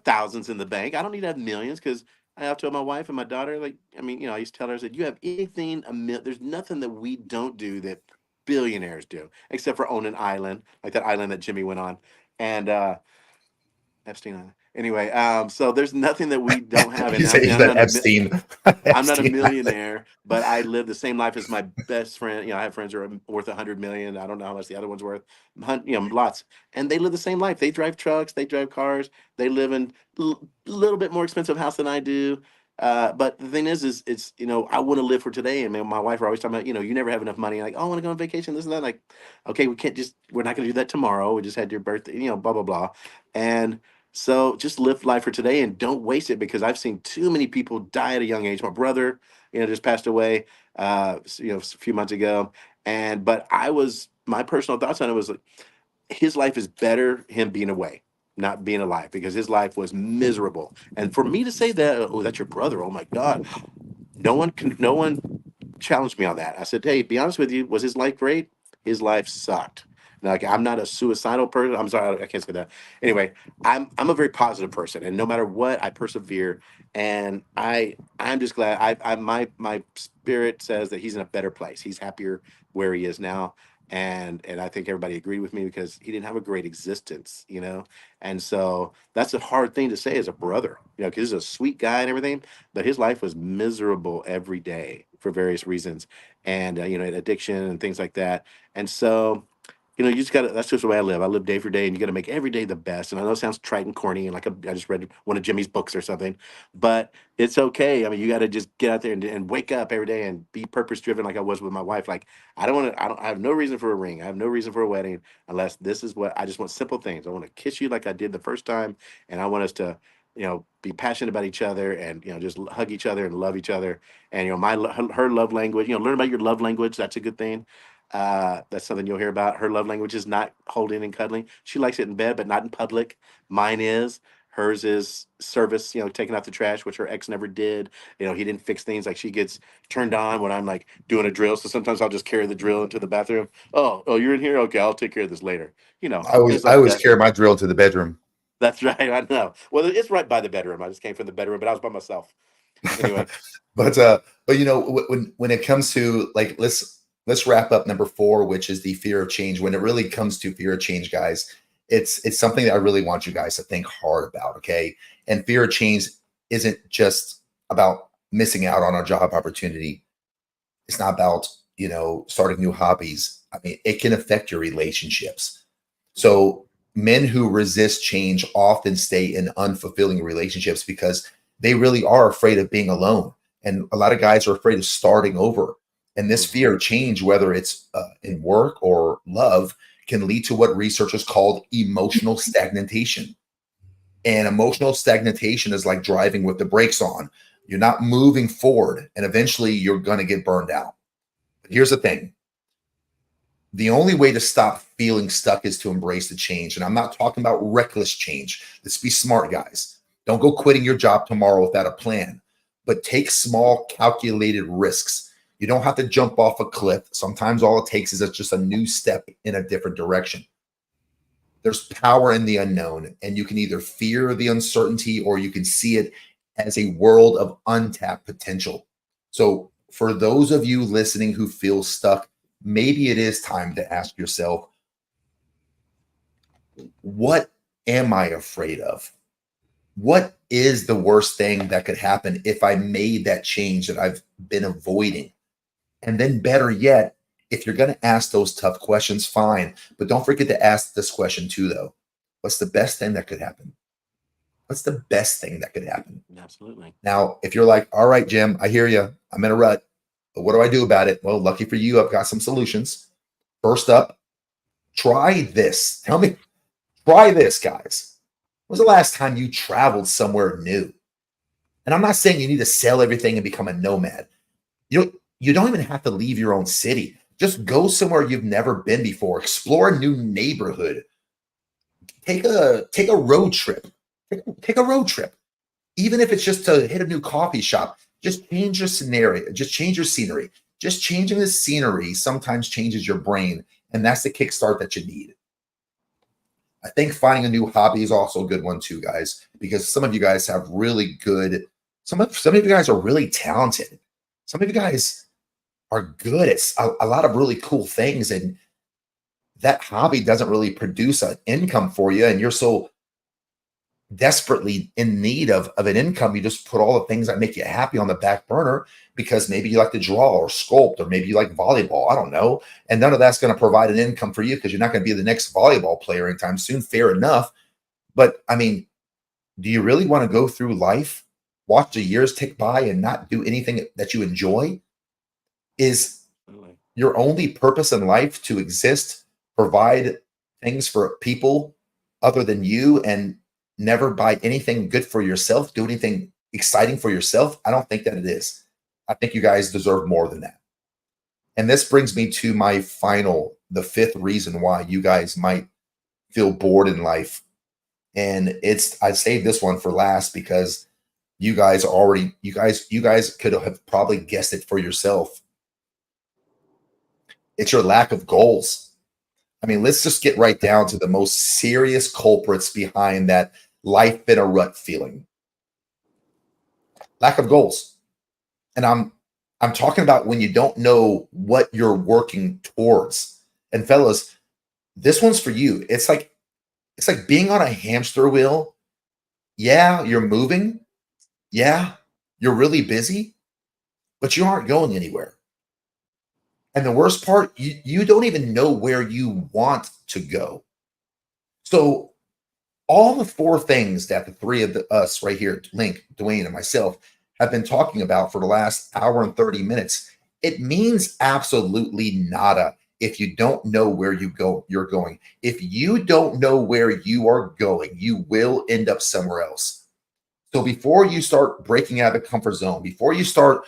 thousands in the bank. I don't need to have millions, because I have told my wife and my daughter, like, I used to tell her, I said, you have anything, there's nothing that we don't do that billionaires do, except for own an island, like that island that Jimmy went on. And Epstein Island. Anyway, so there's nothing that we don't have. And Epstein. I'm not a millionaire, but I live the same life as my best friend. I have friends who are worth 100 million. I don't know how much the other one's worth. Lots, and they live the same life. They drive trucks, they drive cars, they live in a little bit more expensive house than I do. But the thing is it's, I want to live for today. And my wife are always talking about, you never have enough money. Like, oh, I want to go on vacation, this and that. Like, okay, we're not going to do that tomorrow. We just had your birthday, blah, blah, blah. And so just live life for today and don't waste it, because I've seen too many people die at a young age. My brother, just passed away, a few months ago. But my personal thoughts on it was like, his life is better him being away, not being alive, because his life was miserable. And for me to say that, oh, that's your brother, oh my God, no one challenged me on that. I said, hey, be honest with you, was his life great? His life sucked. Like, I'm not a suicidal person. I'm sorry, I can't say that. Anyway, I'm a very positive person, and no matter what, I persevere. And I'm just glad my spirit says that he's in a better place. He's happier where he is now. And I think everybody agreed with me, because he didn't have a great existence. And so that's a hard thing to say as a brother, because he's a sweet guy and everything, but his life was miserable every day for various reasons, and addiction and things like that. And so, you just gotta, that's just the way I live. I live day for day, and you gotta make every day the best. And I know it sounds trite and corny, and like I just read one of Jimmy's books or something, but it's okay. I mean, you gotta just get out there and wake up every day and be purpose driven, like I was with my wife. Like, I have no reason for a ring. I have no reason for a wedding, unless this is what I just want: simple things. I want to kiss you like I did the first time, and I want us to, be passionate about each other, and just hug each other and love each other. And her love language, learn about your love language. That's a good thing. That's something you'll hear about. Her love language is not holding and cuddling. She likes it in bed, but not in public. Mine is. Hers is service, taking out the trash, which her ex never did. He didn't fix things. Like, she gets turned on when I'm like doing a drill. So sometimes I'll just carry the drill into the bathroom. Oh, you're in here? Okay, I'll take care of this later. Things I like always that. carry my drill to the bedroom. That's right. I know. Well, it's right by the bedroom. I just came from the bedroom, but I was by myself. Anyway. but when it comes to, like, let's wrap up number 4, which is the fear of change. When it really comes to fear of change, guys, it's something that I really want you guys to think hard about. Okay. And fear of change isn't just about missing out on a job opportunity. It's not about, starting new hobbies. I mean, it can affect your relationships. So men who resist change often stay in unfulfilling relationships because they really are afraid of being alone. And a lot of guys are afraid of starting over. And this fear of change, whether it's in work or love, can lead to what researchers called emotional stagnation. And emotional stagnation is like driving with the brakes on. You're not moving forward, and eventually you're going to get burned out. But here's the thing. The only way to stop feeling stuck is to embrace the change. And I'm not talking about reckless change. Let's be smart, guys. Don't go quitting your job tomorrow without a plan, but take small, calculated risks. You don't have to jump off a cliff. Sometimes all it takes is just a new step in a different direction. There's power in the unknown, and you can either fear the uncertainty or you can see it as a world of untapped potential. So for those of you listening who feel stuck, maybe it is time to ask yourself, what am I afraid of? What is the worst thing that could happen if I made that change that I've been avoiding? And then better yet, if you're going to ask those tough questions, fine. But don't forget to ask this question too, though. What's the best thing that could happen? What's the best thing that could happen? Absolutely. Now, if you're like, all right, Jim, I hear you. I'm in a rut. But what do I do about it? Well, lucky for you, I've got some solutions. First up, try this. Try this, guys. When was the last time you traveled somewhere new? And I'm not saying you need to sell everything and become a nomad. You don't even have to leave your own city. Just go somewhere you've never been before. Explore a new neighborhood. Take a road trip. Take a road trip. Even if it's just to hit a new coffee shop, just change your scenario. Just change your scenery. Just changing the scenery sometimes changes your brain. And that's the kickstart that you need. I think finding a new hobby is also a good one too, guys, because some of you guys have really good, some of you guys are really talented. Some of you guys are good at a lot of really cool things, and that hobby doesn't really produce an income for you, and you're so desperately in need of an income, you just put all the things that make you happy on the back burner because maybe you like to draw or sculpt, or maybe you like volleyball. I don't know. And none of that's going to provide an income for you because you're not going to be the next volleyball player anytime soon. Fair enough. But I mean, do you really want to go through life watch the years tick by and not do anything that you enjoy? Is your only purpose in life to exist, provide things for people other than you, and never buy anything good for yourself, do anything exciting for yourself? I don't think that it is. I think you guys deserve more than that. And this brings me to my the fifth reason why you guys might feel bored in life. And I saved this one for last because you guys could have probably guessed it for yourself. It's your lack of goals. I mean, let's just get right down to the most serious culprits behind that life in a rut feeling. Lack of goals. And I'm talking about when you don't know what you're working towards. And fellas, this one's for you. It's like being on a hamster wheel. Yeah, you're moving. Yeah, you're really busy, but you aren't going anywhere. And the worst part, you don't even know where you want to go. So all the four things that the three of us right here, Link, Dwayne, and myself, have been talking about for the last hour and 30 minutes, it means absolutely nada if you don't know where you're going. If you don't know where you are going, you will end up somewhere else. So before you start breaking out of the comfort zone, before you start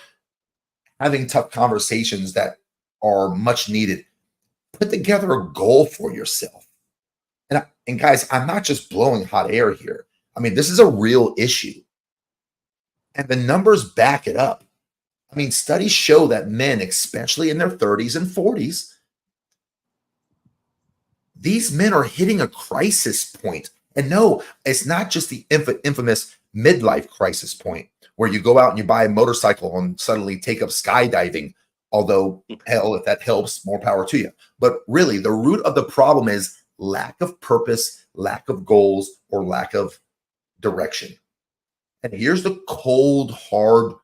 having tough conversations that are much needed, put together a goal for yourself. And guys, I'm not just blowing hot air here. I mean, this is a real issue. And the numbers back it up. I mean, studies show that men, especially in their 30s and 40s, these men are hitting a crisis point. And no, it's not just the infamous midlife crisis point where you go out and you buy a motorcycle and suddenly take up skydiving. Although, hell, if that helps, more power to you. But really, the root of the problem is lack of purpose, lack of goals, or lack of direction. And here's the cold, hard,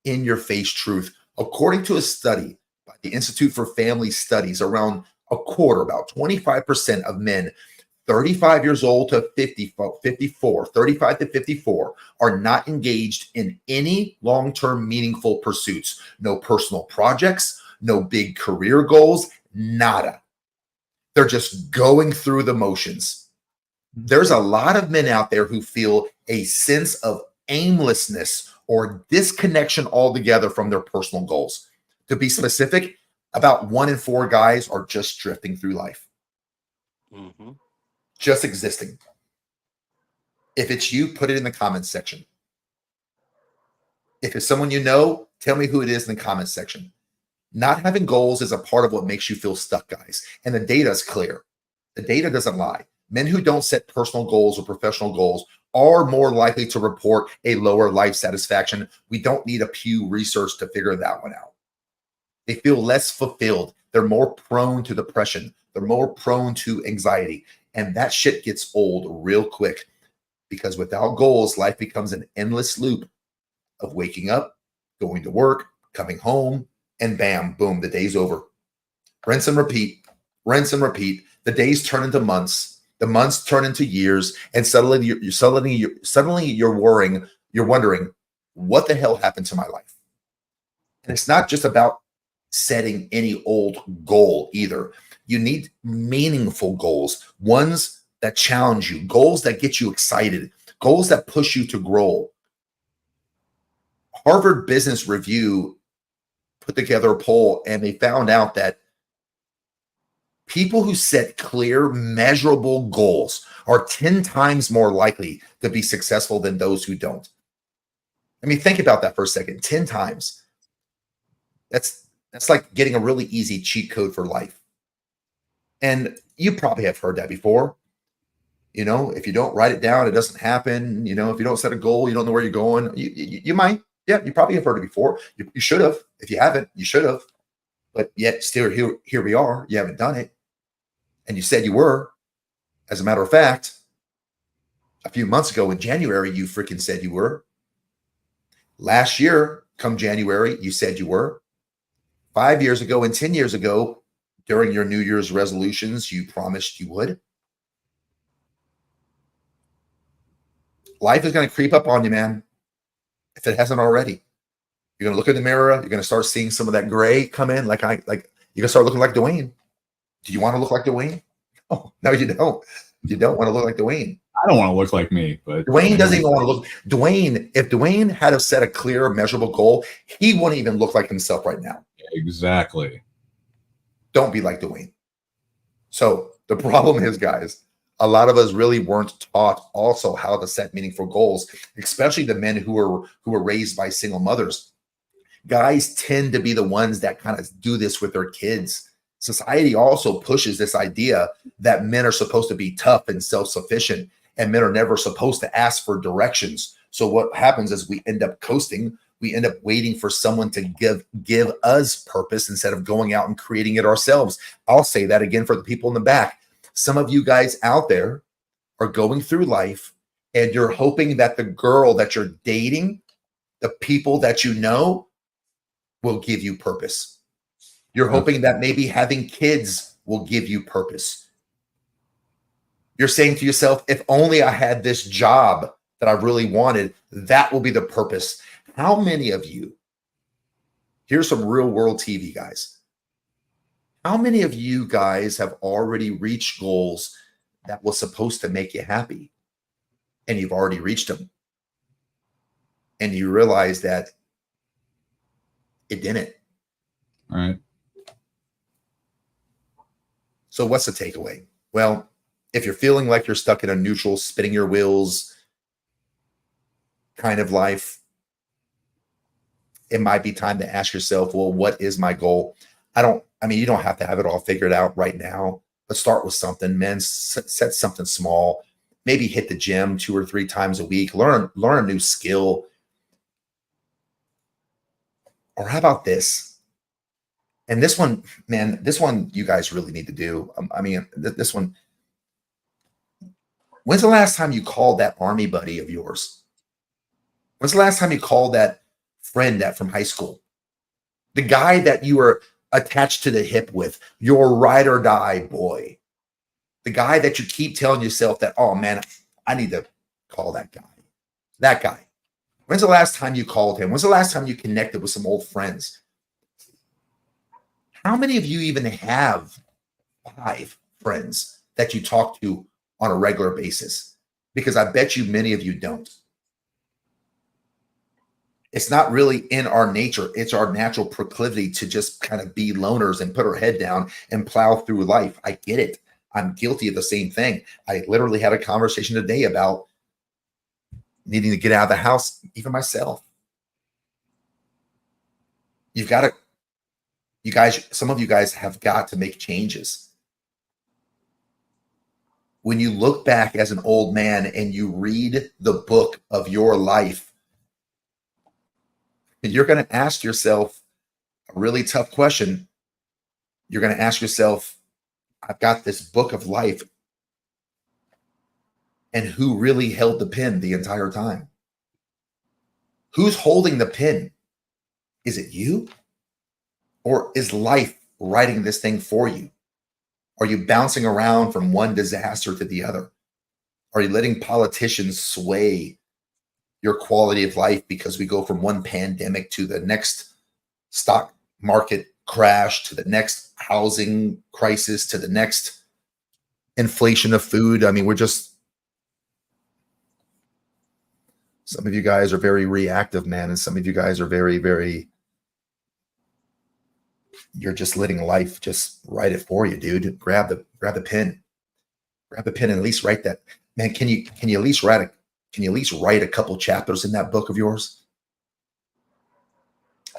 in-your-face truth. According to a study by the Institute for Family Studies, around a quarter, about 25% of men 35 years old to 35 to 54, are not engaged in any long-term meaningful pursuits. No personal projects, no big career goals, nada. They're just going through the motions. There's a lot of men out there who feel a sense of aimlessness or disconnection altogether from their personal goals. To be specific, about 1 in 4 guys are just drifting through life. Mm-hmm. Just existing. If it's you, put it in the comments section. If it's someone you know, tell me who it is in the comments section. Not having goals is a part of what makes you feel stuck, guys. And the data is clear. The data doesn't lie. Men who don't set personal goals or professional goals are more likely to report a lower life satisfaction. We don't need a Pew research to figure that one out. They feel less fulfilled. They're more prone to depression. They're more prone to anxiety. And that shit gets old real quick because without goals, life becomes an endless loop of waking up, going to work, coming home, and bam, boom, the day's over. Rinse and repeat, rinse and repeat. The days turn into months. The months turn into years, and suddenly you're worrying. You're wondering, what the hell happened to my life? And it's not just about setting any old goal either. You need meaningful goals, ones that challenge you, goals that get you excited, goals that push you to grow. Harvard Business Review put together a poll, and they found out that people who set clear, measurable goals are 10 times more likely to be successful than those who don't. I mean, think about that for a second. 10 times. That's like getting a really easy cheat code for life. And you probably have heard that before. You know, if you don't write it down, it doesn't happen. You know, if you don't set a goal, you don't know where you're going. You might. Yeah, you probably have heard it before. You should have. If you haven't, you should have. But yet still here we are. You haven't done it. And you said you were. As a matter of fact, a few months ago in January, you freaking said you were. Last year, come January, you said you were. 5 years ago and 10 years ago, during your New Year's resolutions, you promised you would. Life is going to creep up on you, man. if it hasn't already. You're going to look in the mirror. You're going to start seeing some of that gray come in. Like you're going to start looking like Dwayne. Do you want to look like Dwayne? Oh, no, you don't. You don't want to look like Dwayne. I don't want to look like me, but Dwayne doesn't even want to look. Dwayne, if Dwayne had to set a clear, measurable goal, he wouldn't even look like himself right now. Exactly. Don't be like Dwayne. So the problem is, guys, a lot of us really weren't taught also how to set meaningful goals, especially the men who were raised by single mothers. Guys tend to be the ones that kind of do this with their kids. Society also pushes this idea that men are supposed to be tough and self-sufficient, and men are never supposed to ask for directions. So what happens is we end up coasting. We end up waiting for someone to give us purpose instead of going out and creating it ourselves. I'll say that again for the people in the back. Some of you guys out there are going through life and you're hoping that the girl that you're dating, the people that you know, will give you purpose. You're hoping that maybe having kids will give you purpose. You're saying to yourself, if only I had this job that I really wanted, that will be the purpose. How many of you, here's some real world TV, guys. How many of you guys have already reached goals that was supposed to make you happy and you've already reached them? And you realize that it didn't. All right. So what's the takeaway? Well, if you're feeling like you're stuck in a neutral, spinning your wheels kind of life, it might be time to ask yourself, well, what is my goal? You don't have to have it all figured out right now, but start with something. Men, set something small. Maybe hit the gym 2 or 3 times a week. Learn a new skill. Or how about this? And this one, man, this one you guys really need to do. This one. When's the last time you called that army buddy of yours? When's the last time you called that friend that from high school? The guy that you were attached to the hip with, your ride or die boy. The guy that you keep telling yourself that, oh man, I need to call that guy. That guy. When's the last time you called him? When's the last time you connected with some old friends? How many of you even have 5 friends that you talk to on a regular basis? Because I bet you many of you don't. It's not really in our nature. It's our natural proclivity to just kind of be loners and put our head down and plow through life. I get it. I'm guilty of the same thing. I literally had a conversation today about needing to get out of the house, even myself. Some of you guys have got to make changes. When you look back as an old man and you read the book of your life, you're going to ask yourself a really tough question. You're going to ask yourself, I've got this book of life, and who really held the pen the entire time? Who's holding the pen? Is it you? Or is life writing this thing for you? Are you bouncing around from one disaster to the other? Are you letting politicians sway your quality of life because we go from one pandemic to the next stock market crash, to the next housing crisis, to the next inflation of food? Some of you guys are very reactive, man. And some of you guys are very, very, you're just letting life just write it for you, dude. Grab the pen. Grab the pen and at least write that. Man, can you at least write a couple chapters in that book of yours?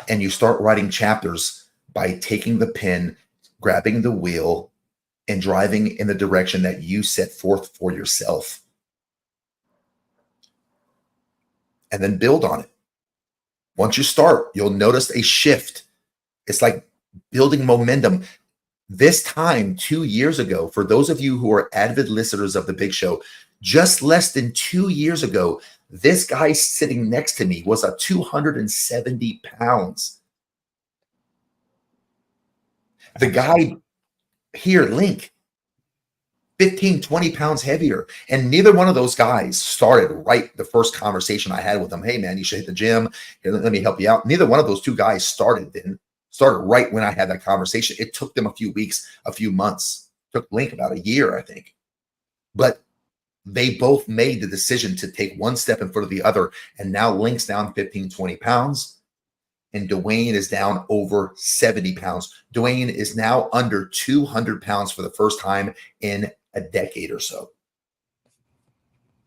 And you start writing chapters by taking the pen, grabbing the wheel, and driving in the direction that you set forth for yourself. And then build on it. Once you start, you'll notice a shift. It's like building momentum. This time 2 years ago, for those of you who are avid listeners of The Big Show, just less than 2 years ago, this guy sitting next to me was 270 pounds. The guy here, Link, 15, 20 pounds heavier. And neither one of those guys started right the first conversation I had with them. Hey, man, you should hit the gym. Here, let me help you out. Neither one of those two guys started right when I had that conversation. It took them a few weeks, a few months. It took Link about a year, I think. But they both made the decision to take one step in front of the other. And now Link's down 15, 20 pounds. And Dewayne is down over 70 pounds. Dewayne is now under 200 pounds for the first time in a decade or so.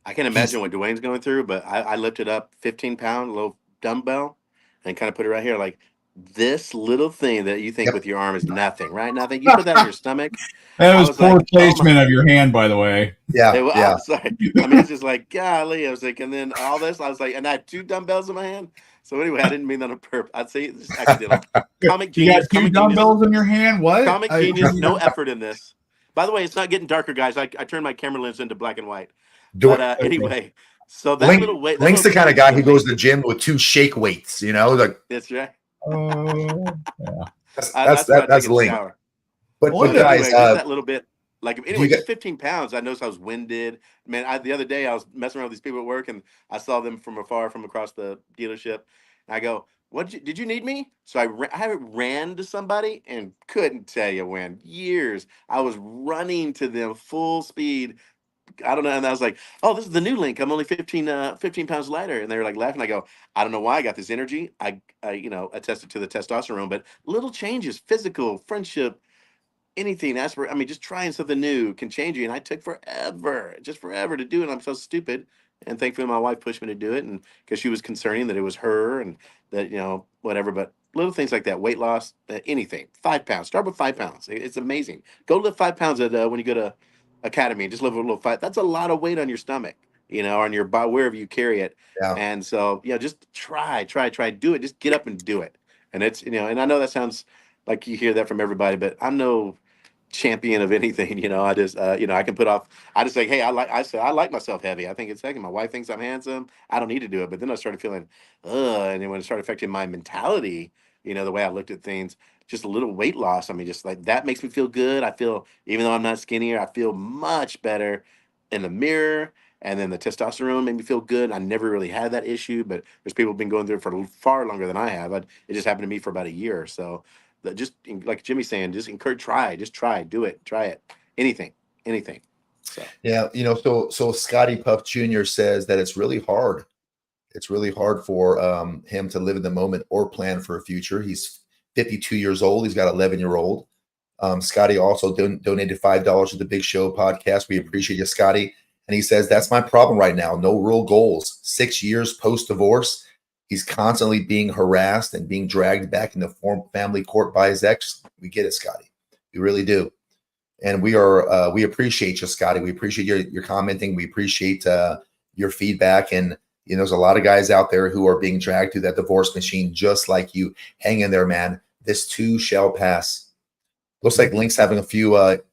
I can imagine what Dwayne's going through, but I lifted up 15-pound little dumbbell and kind of put it right here. Like, this little thing that you think with your arm is nothing, right? Nothing. You put that on your stomach. That was poor placement of your hand, by the way. Yeah. I'm sorry. I mean, it's just like, golly. I was like, and then all this, I was like, and I had 2 dumbbells in my hand. So anyway, I didn't mean that on purpose. I'd say it's just accidental. Comic genius. You got 2 dumbbells in your hand? What? Comic genius. No effort in this. By the way, it's not getting darker, guys. I turned my camera lens into black and white. But anyway, so that little weight. Link's the kind of guy who goes to the gym with 2 shake weights, like. That's right. Yeah. That's Link. But guys, that little bit. Like, anyway, just 15 pounds. I noticed I was winded. Man, the other day I was messing around with these people at work, and I saw them from afar, from across the dealership. And I go, did you need me? So I ran to somebody and couldn't tell you when. Years. I was running to them full speed. I don't know. And I was like, oh, this is the new Link. I'm only 15 pounds lighter. And they were like laughing. I go, I don't know why I got this energy. I attested to the testosterone, but little changes, physical, friendship, anything. Just trying something new can change you. And I took forever to do it. I'm so stupid. And thankfully my wife pushed me to do it. And because she was concerning that it was her and that, whatever, but little things like that, weight loss, anything, 5 pounds, start with 5 pounds. It's amazing. Go lift 5 pounds when you go to Academy, just lift a little 5. That's a lot of weight on your stomach, on your body, wherever you carry it. Yeah. And so, just try, do it. Just get up and do it. And it's, and I know that sounds like you hear that from everybody, but I'm no champion of anything. I just, I can put off, I just say, hey, I like myself heavy. I think it's heavy. My wife thinks I'm handsome. I don't need to do it. But then I started feeling, and then when it started affecting my mentality, the way I looked at things, just a little weight loss. Just like that makes me feel good. I feel, even though I'm not skinnier, I feel much better in the mirror. And then the testosterone made me feel good. I never really had that issue, but there's people who've been going through it for far longer than I have. It just happened to me for about a year or so. Just like Jimmy's saying, just do it, try it, anything. So yeah, so Scotty Puff Jr. says that it's really hard. It's really hard for him to live in the moment or plan for a future. He's 52 years old. He's got an 11-year-old. Scotty also donated $5 to the Big Show podcast. We appreciate you, Scotty. And he says, that's my problem right now. No real goals. 6 years post-divorce. He's constantly being harassed and being dragged back into family court by his ex. We get it, Scotty. We really do. And we appreciate you, Scotty. We appreciate your commenting. We appreciate your feedback. And there's a lot of guys out there who are being dragged through that divorce machine just like you. Hang in there, man. This too shall pass. Looks like Link's having a few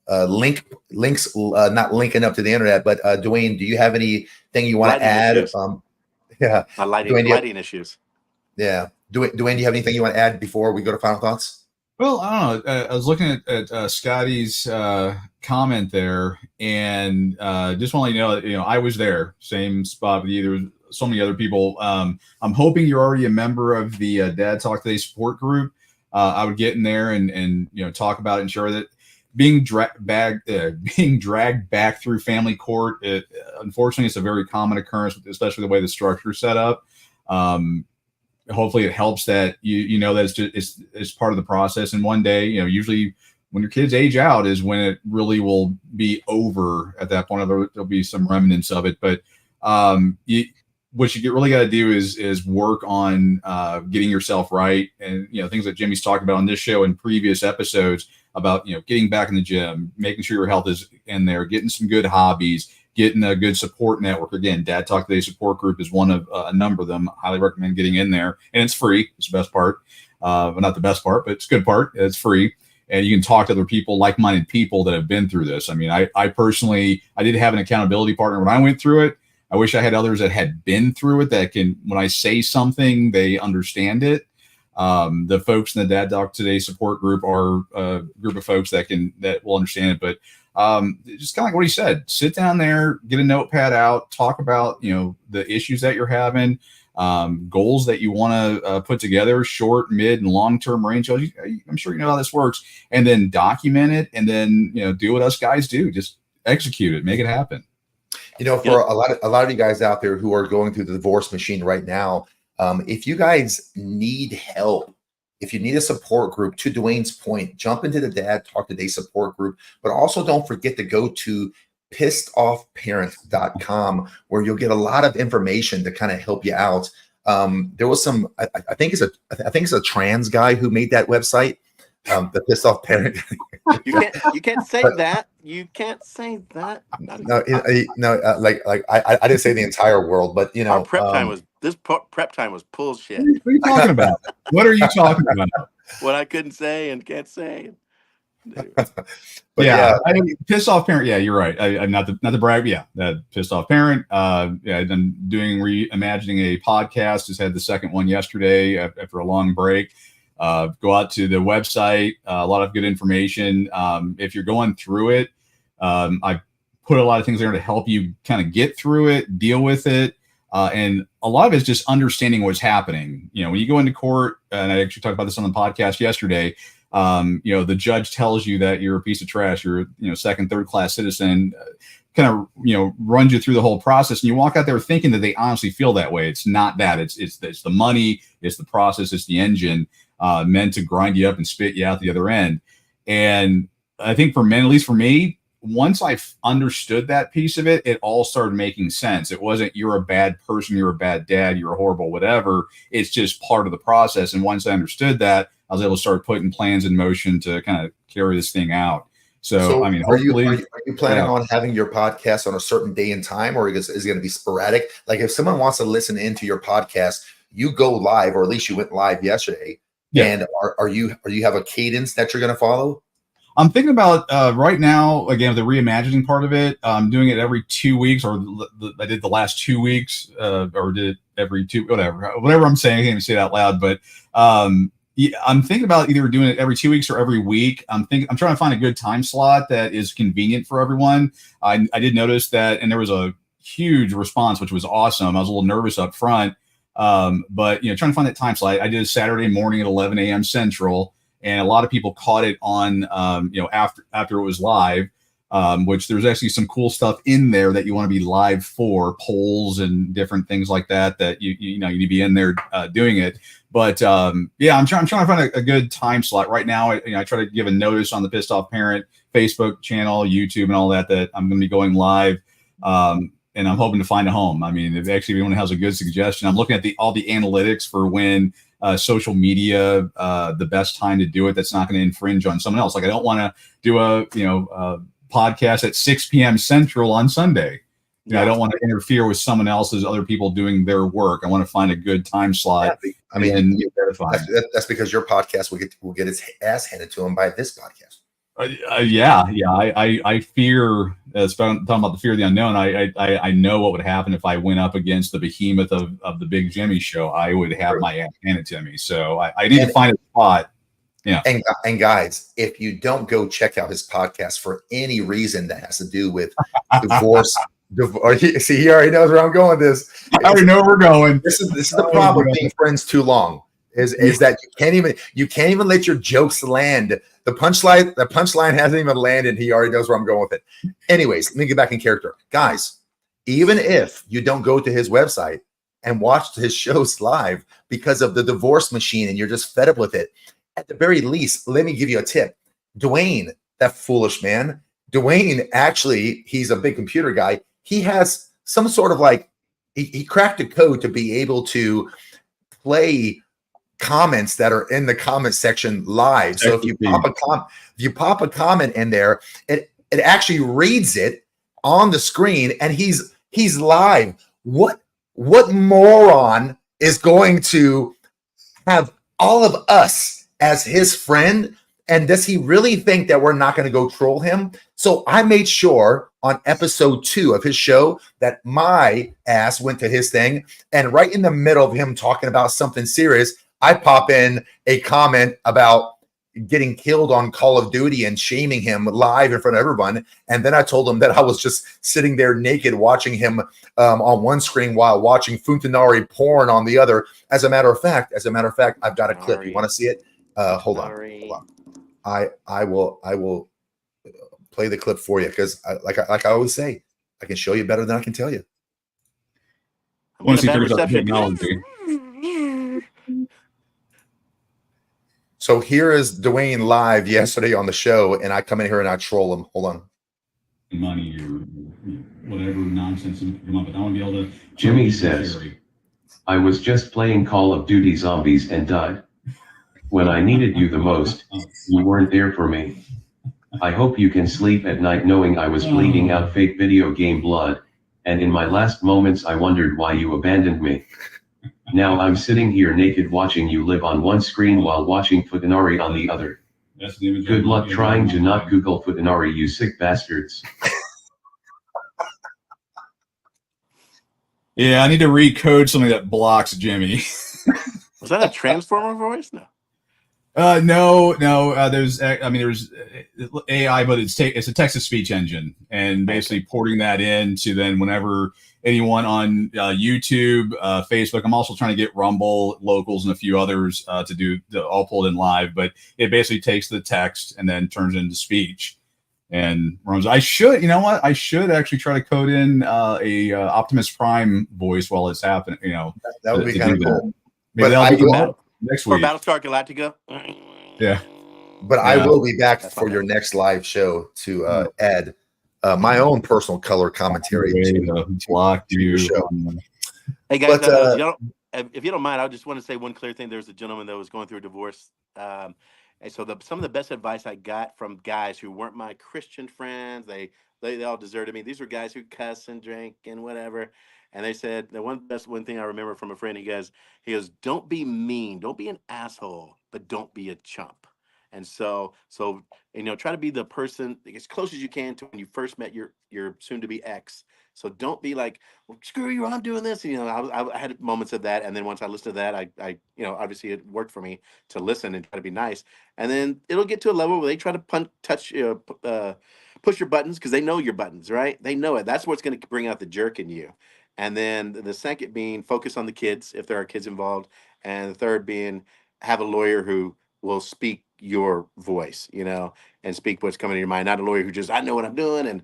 links not linking up to the internet. But Dewayne, do you have anything you want to add? Yeah. Lighting issues. Yeah. Dewayne, do you have anything you want to add before we go to final thoughts? Well, I don't know. I was looking at Scotty's comment there, and just want to let you know, I was there, same spot with you. There was so many other people. I'm hoping you're already a member of the Dad Talk Today support group. I would get in there and talk about it and share that being dragged back through family court. Unfortunately, it's a very common occurrence, especially the way the structure is set up. Hopefully it helps that you know that it's part of the process. And one day, usually when your kids age out is when it really will be over. At that point, there'll be some remnants of it. But what you really got to do is work on getting yourself right, and things that Jimmy's talked about on this show and previous episodes about getting back in the gym, making sure your health is in there, getting some good hobbies, getting a good support network. Again, Dad Talk Today support group is one of a number of them. Highly recommend getting in there, and it's free. It's the best part, but not the best part, but it's a good part. It's free, and you can talk to other people, like-minded people that have been through this. I personally, I did have an accountability partner when I went through it. I wish I had others that had been through it that can, when I say something, they understand it. The folks in the Dad Doc Today support group are a group of folks that will understand it. But just kind of like what he said, sit down there, get a notepad out, talk about, the issues that you're having, goals that you want to put together, short, mid, and long-term range. I'm sure you know how this works, and then document it, and then, do what us guys do. Just execute it, make it happen. For a lot of you guys out there who are going through the divorce machine right now, if you guys need help, if you need a support group, to Dwayne's point, jump into the Dad Talk Today support group, but also don't forget to go to pissedoffparent.com, where you'll get a lot of information to kind of help you out. There was some, I think it's a trans guy who made that website, the Pissed Off Parent. You can't say that. You can't say that. No, I didn't say the entire world, but our prep time was bullshit. What are you talking about? What are you talking about? What I couldn't say and can't say. But Pissed Off Parent. Yeah, you're right. I'm not the brag. Yeah, that Pissed Off Parent. I'm doing reimagining a podcast. Just had the second one yesterday after a long break. Go out to the website. A lot of good information. If you're going through it, I put a lot of things there to help you kind of get through it, deal with it. And a lot of it's just understanding what's happening. When you go into court, and I actually talked about this on the podcast yesterday, the judge tells you that you're a piece of trash, you're second, third class citizen, kind of, runs you through the whole process. And you walk out there thinking that they honestly feel that way. It's not that. It's the money, it's the process, it's the engine meant to grind you up and spit you out the other end. And I think for men, at least for me, once I understood that piece of it, it all started making sense. It wasn't you're a bad person, you're a bad dad, you're a horrible whatever. It's just part of the process. And once I understood that, I was able to start putting plans in motion to kind of carry this thing out. So I mean, hopefully, are you planning on having your podcast on a certain day and time, or is it going to be sporadic? Like if someone wants to listen into your podcast, you go live, or at least you went live yesterday. Yeah. And are you have a cadence that you're going to follow? I'm thinking about right now, again, the reimagining part of it. I'm doing it every 2 weeks, or I did the last 2 weeks, or did it every whatever I'm saying. I can't even say it out loud, but I'm thinking about either doing it every 2 weeks or every week. I'm trying to find a good time slot that is convenient for everyone. I did notice that, and there was a huge response, which was awesome. I was a little nervous up front, but trying to find that time slot. I did a Saturday morning at 11 a.m. Central. And a lot of people caught it on, after it was live, which there's actually some cool stuff in there that you want to be live for, polls and different things like that you need to be in there doing it. But I'm trying to find a good time slot right now. I try to give a notice on the Pissed Off Parent Facebook channel, YouTube, and all that I'm going to be going live. And I'm hoping to find a home. I mean, if anyone has a good suggestion, I'm looking at all the analytics for when social media, the best time to do it. That's not going to infringe on someone else. Like I don't want to do a podcast at 6 p.m. Central on Sunday. I don't want to interfere with someone else's, other people doing their work. I want to find a good time slot. Yeah, I mean, that's because your podcast will get its ass handed to them by this podcast. I fear, talking about the fear of the unknown. I know what would happen if I went up against the behemoth of the Big Jimmy show. I would have my ass handed to me. So I need to find a spot. Yeah. And guys, if you don't go check out his podcast for any reason that has to do with divorce, see, he already knows where I'm going with this. I already know where we're going. This is the problem with being friends too long. Is that you can't even let your jokes land. The punchline hasn't even landed. He already knows where I'm going with it. Anyways, let me get back in character. Guys, even if you don't go to his website and watch his shows live because of the divorce machine and you're just fed up with it, at the very least, let me give you a tip. Dwayne, that foolish man, Dwayne, actually, he's a big computer guy. He has some sort of he cracked a code to be able to play comments that are in the comment section live. So if you pop a comment in there, it actually reads it on the screen, and he's live. What moron is going to have all of us as his friend? And does he really think that we're not going to go troll him? So I made sure on episode 2 of his show that my ass went to his thing, and right in the middle of him talking about something serious, I pop in a comment about getting killed on Call of Duty and shaming him live in front of everyone. And then I told him that I was just sitting there naked watching him on one screen while watching Funtanari porn on the other. As a matter of fact, I've got a clip. You want to see it? Hold on. I will play the clip for you because like I always say, I can show you better than I can tell you. I want to see figures out the technology. So here is Dwayne live yesterday on the show, and I come in here and I troll him. Hold on. Money or whatever nonsense you come up with. I want to be able to. Jimmy says, I was just playing Call of Duty Zombies and died. When I needed you the most, you weren't there for me. I hope you can sleep at night knowing I was bleeding out fake video game blood, and in my last moments I wondered why you abandoned me. Now I'm sitting here naked watching you live on one screen while watching Futanari on the other. Good luck trying to not Google Futanari, you sick bastards. Yeah, I need to recode something that blocks Jimmy. Was that a Transformer voice? No. No. There's AI, but it's a text-to-speech engine, and basically porting that in to then whenever anyone on YouTube, Facebook. I'm also trying to get Rumble, Locals, and a few others to all pull it in live. But it basically takes the text and then turns it into speech and runs. I should actually try to code in a Optimus Prime voice while it's happening. That would be kind of cool. Maybe that'll be next week. Or Battlestar Galactica. Yeah. But I will be back for your next live show to add my own personal color commentary to block you. Hey guys, but, if you don't mind, I just want to say one clear thing. There's a gentleman that was going through a divorce, and so some of the best advice I got from guys who weren't my Christian friends, they all deserted me. These were guys who cuss and drink and whatever. And they said the one thing I remember from a friend, he goes, don't be mean, don't be an asshole, but don't be a chump. And so try to be the person as close as you can to when you first met your soon to be ex. So don't be like, well, screw you, I'm doing this. I had moments of that, and then once I listened to that, I obviously it worked for me to listen and try to be nice. And then it'll get to a level where they try to push your buttons because they know your buttons, right? They know it. That's what's going to bring out the jerk in you. And then the second being focus on the kids if there are kids involved, and the third being have a lawyer who will speak your voice, and speak what's coming to your mind. Not a lawyer who just I know what I'm doing, and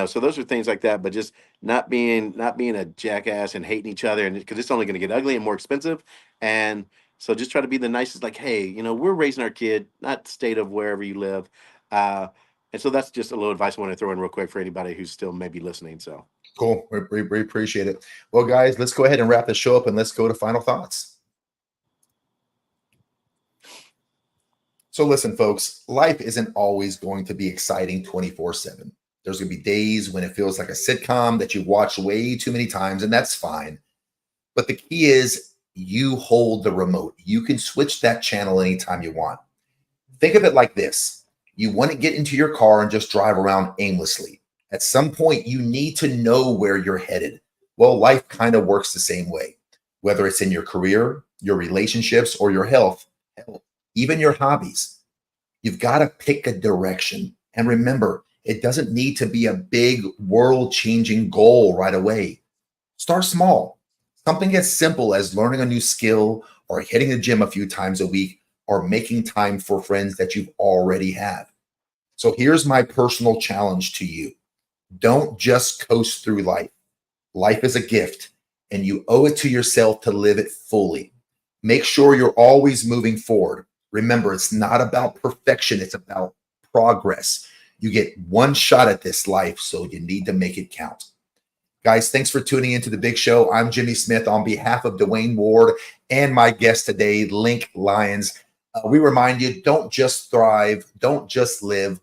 so those are things like that. But just not being a jackass and hating each other, and because it's only going to get ugly and more expensive. And so just try to be the nicest. Like, hey, we're raising our kid, not the state of wherever you live. And so that's just a little advice I want to throw in real quick for anybody who's still maybe listening. So cool. We appreciate it. Well, guys, let's go ahead and wrap the show up and let's go to final thoughts. So listen, folks, life isn't always going to be exciting 24/7. There's going to be days when it feels like a sitcom that you've watched way too many times, and that's fine. But the key is you hold the remote. You can switch that channel anytime you want. Think of it like this. You want to get into your car and just drive around aimlessly. At some point, you need to know where you're headed. Well, life kind of works the same way, whether it's in your career, your relationships, or your health, even your hobbies. You've got to pick a direction. And remember, it doesn't need to be a big world-changing goal right away. Start small. Something as simple as learning a new skill or hitting the gym a few times a week or making time for friends that you've already have. So here's my personal challenge to you. Don't just coast through life. Life is a gift, and you owe it to yourself to live it fully. Make sure you're always moving forward. Remember, it's not about perfection. It's about progress. You get one shot at this life, so you need to make it count. Guys, thanks for tuning into The Big Show. I'm Jimmy Smith on behalf of Dewayne Ward and my guest today, Link Lyons. We remind you, don't just thrive, don't just live.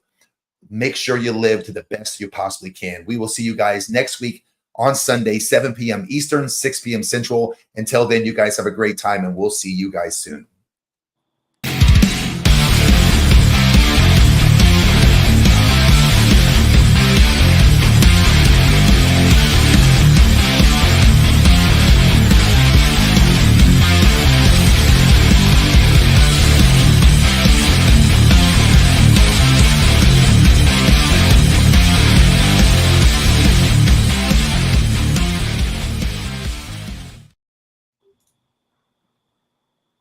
Make sure you live to the best you possibly can. We will see you guys next week on Sunday, 7 p.m. Eastern, 6 p.m. Central. Until then, you guys have a great time, and we'll see you guys soon.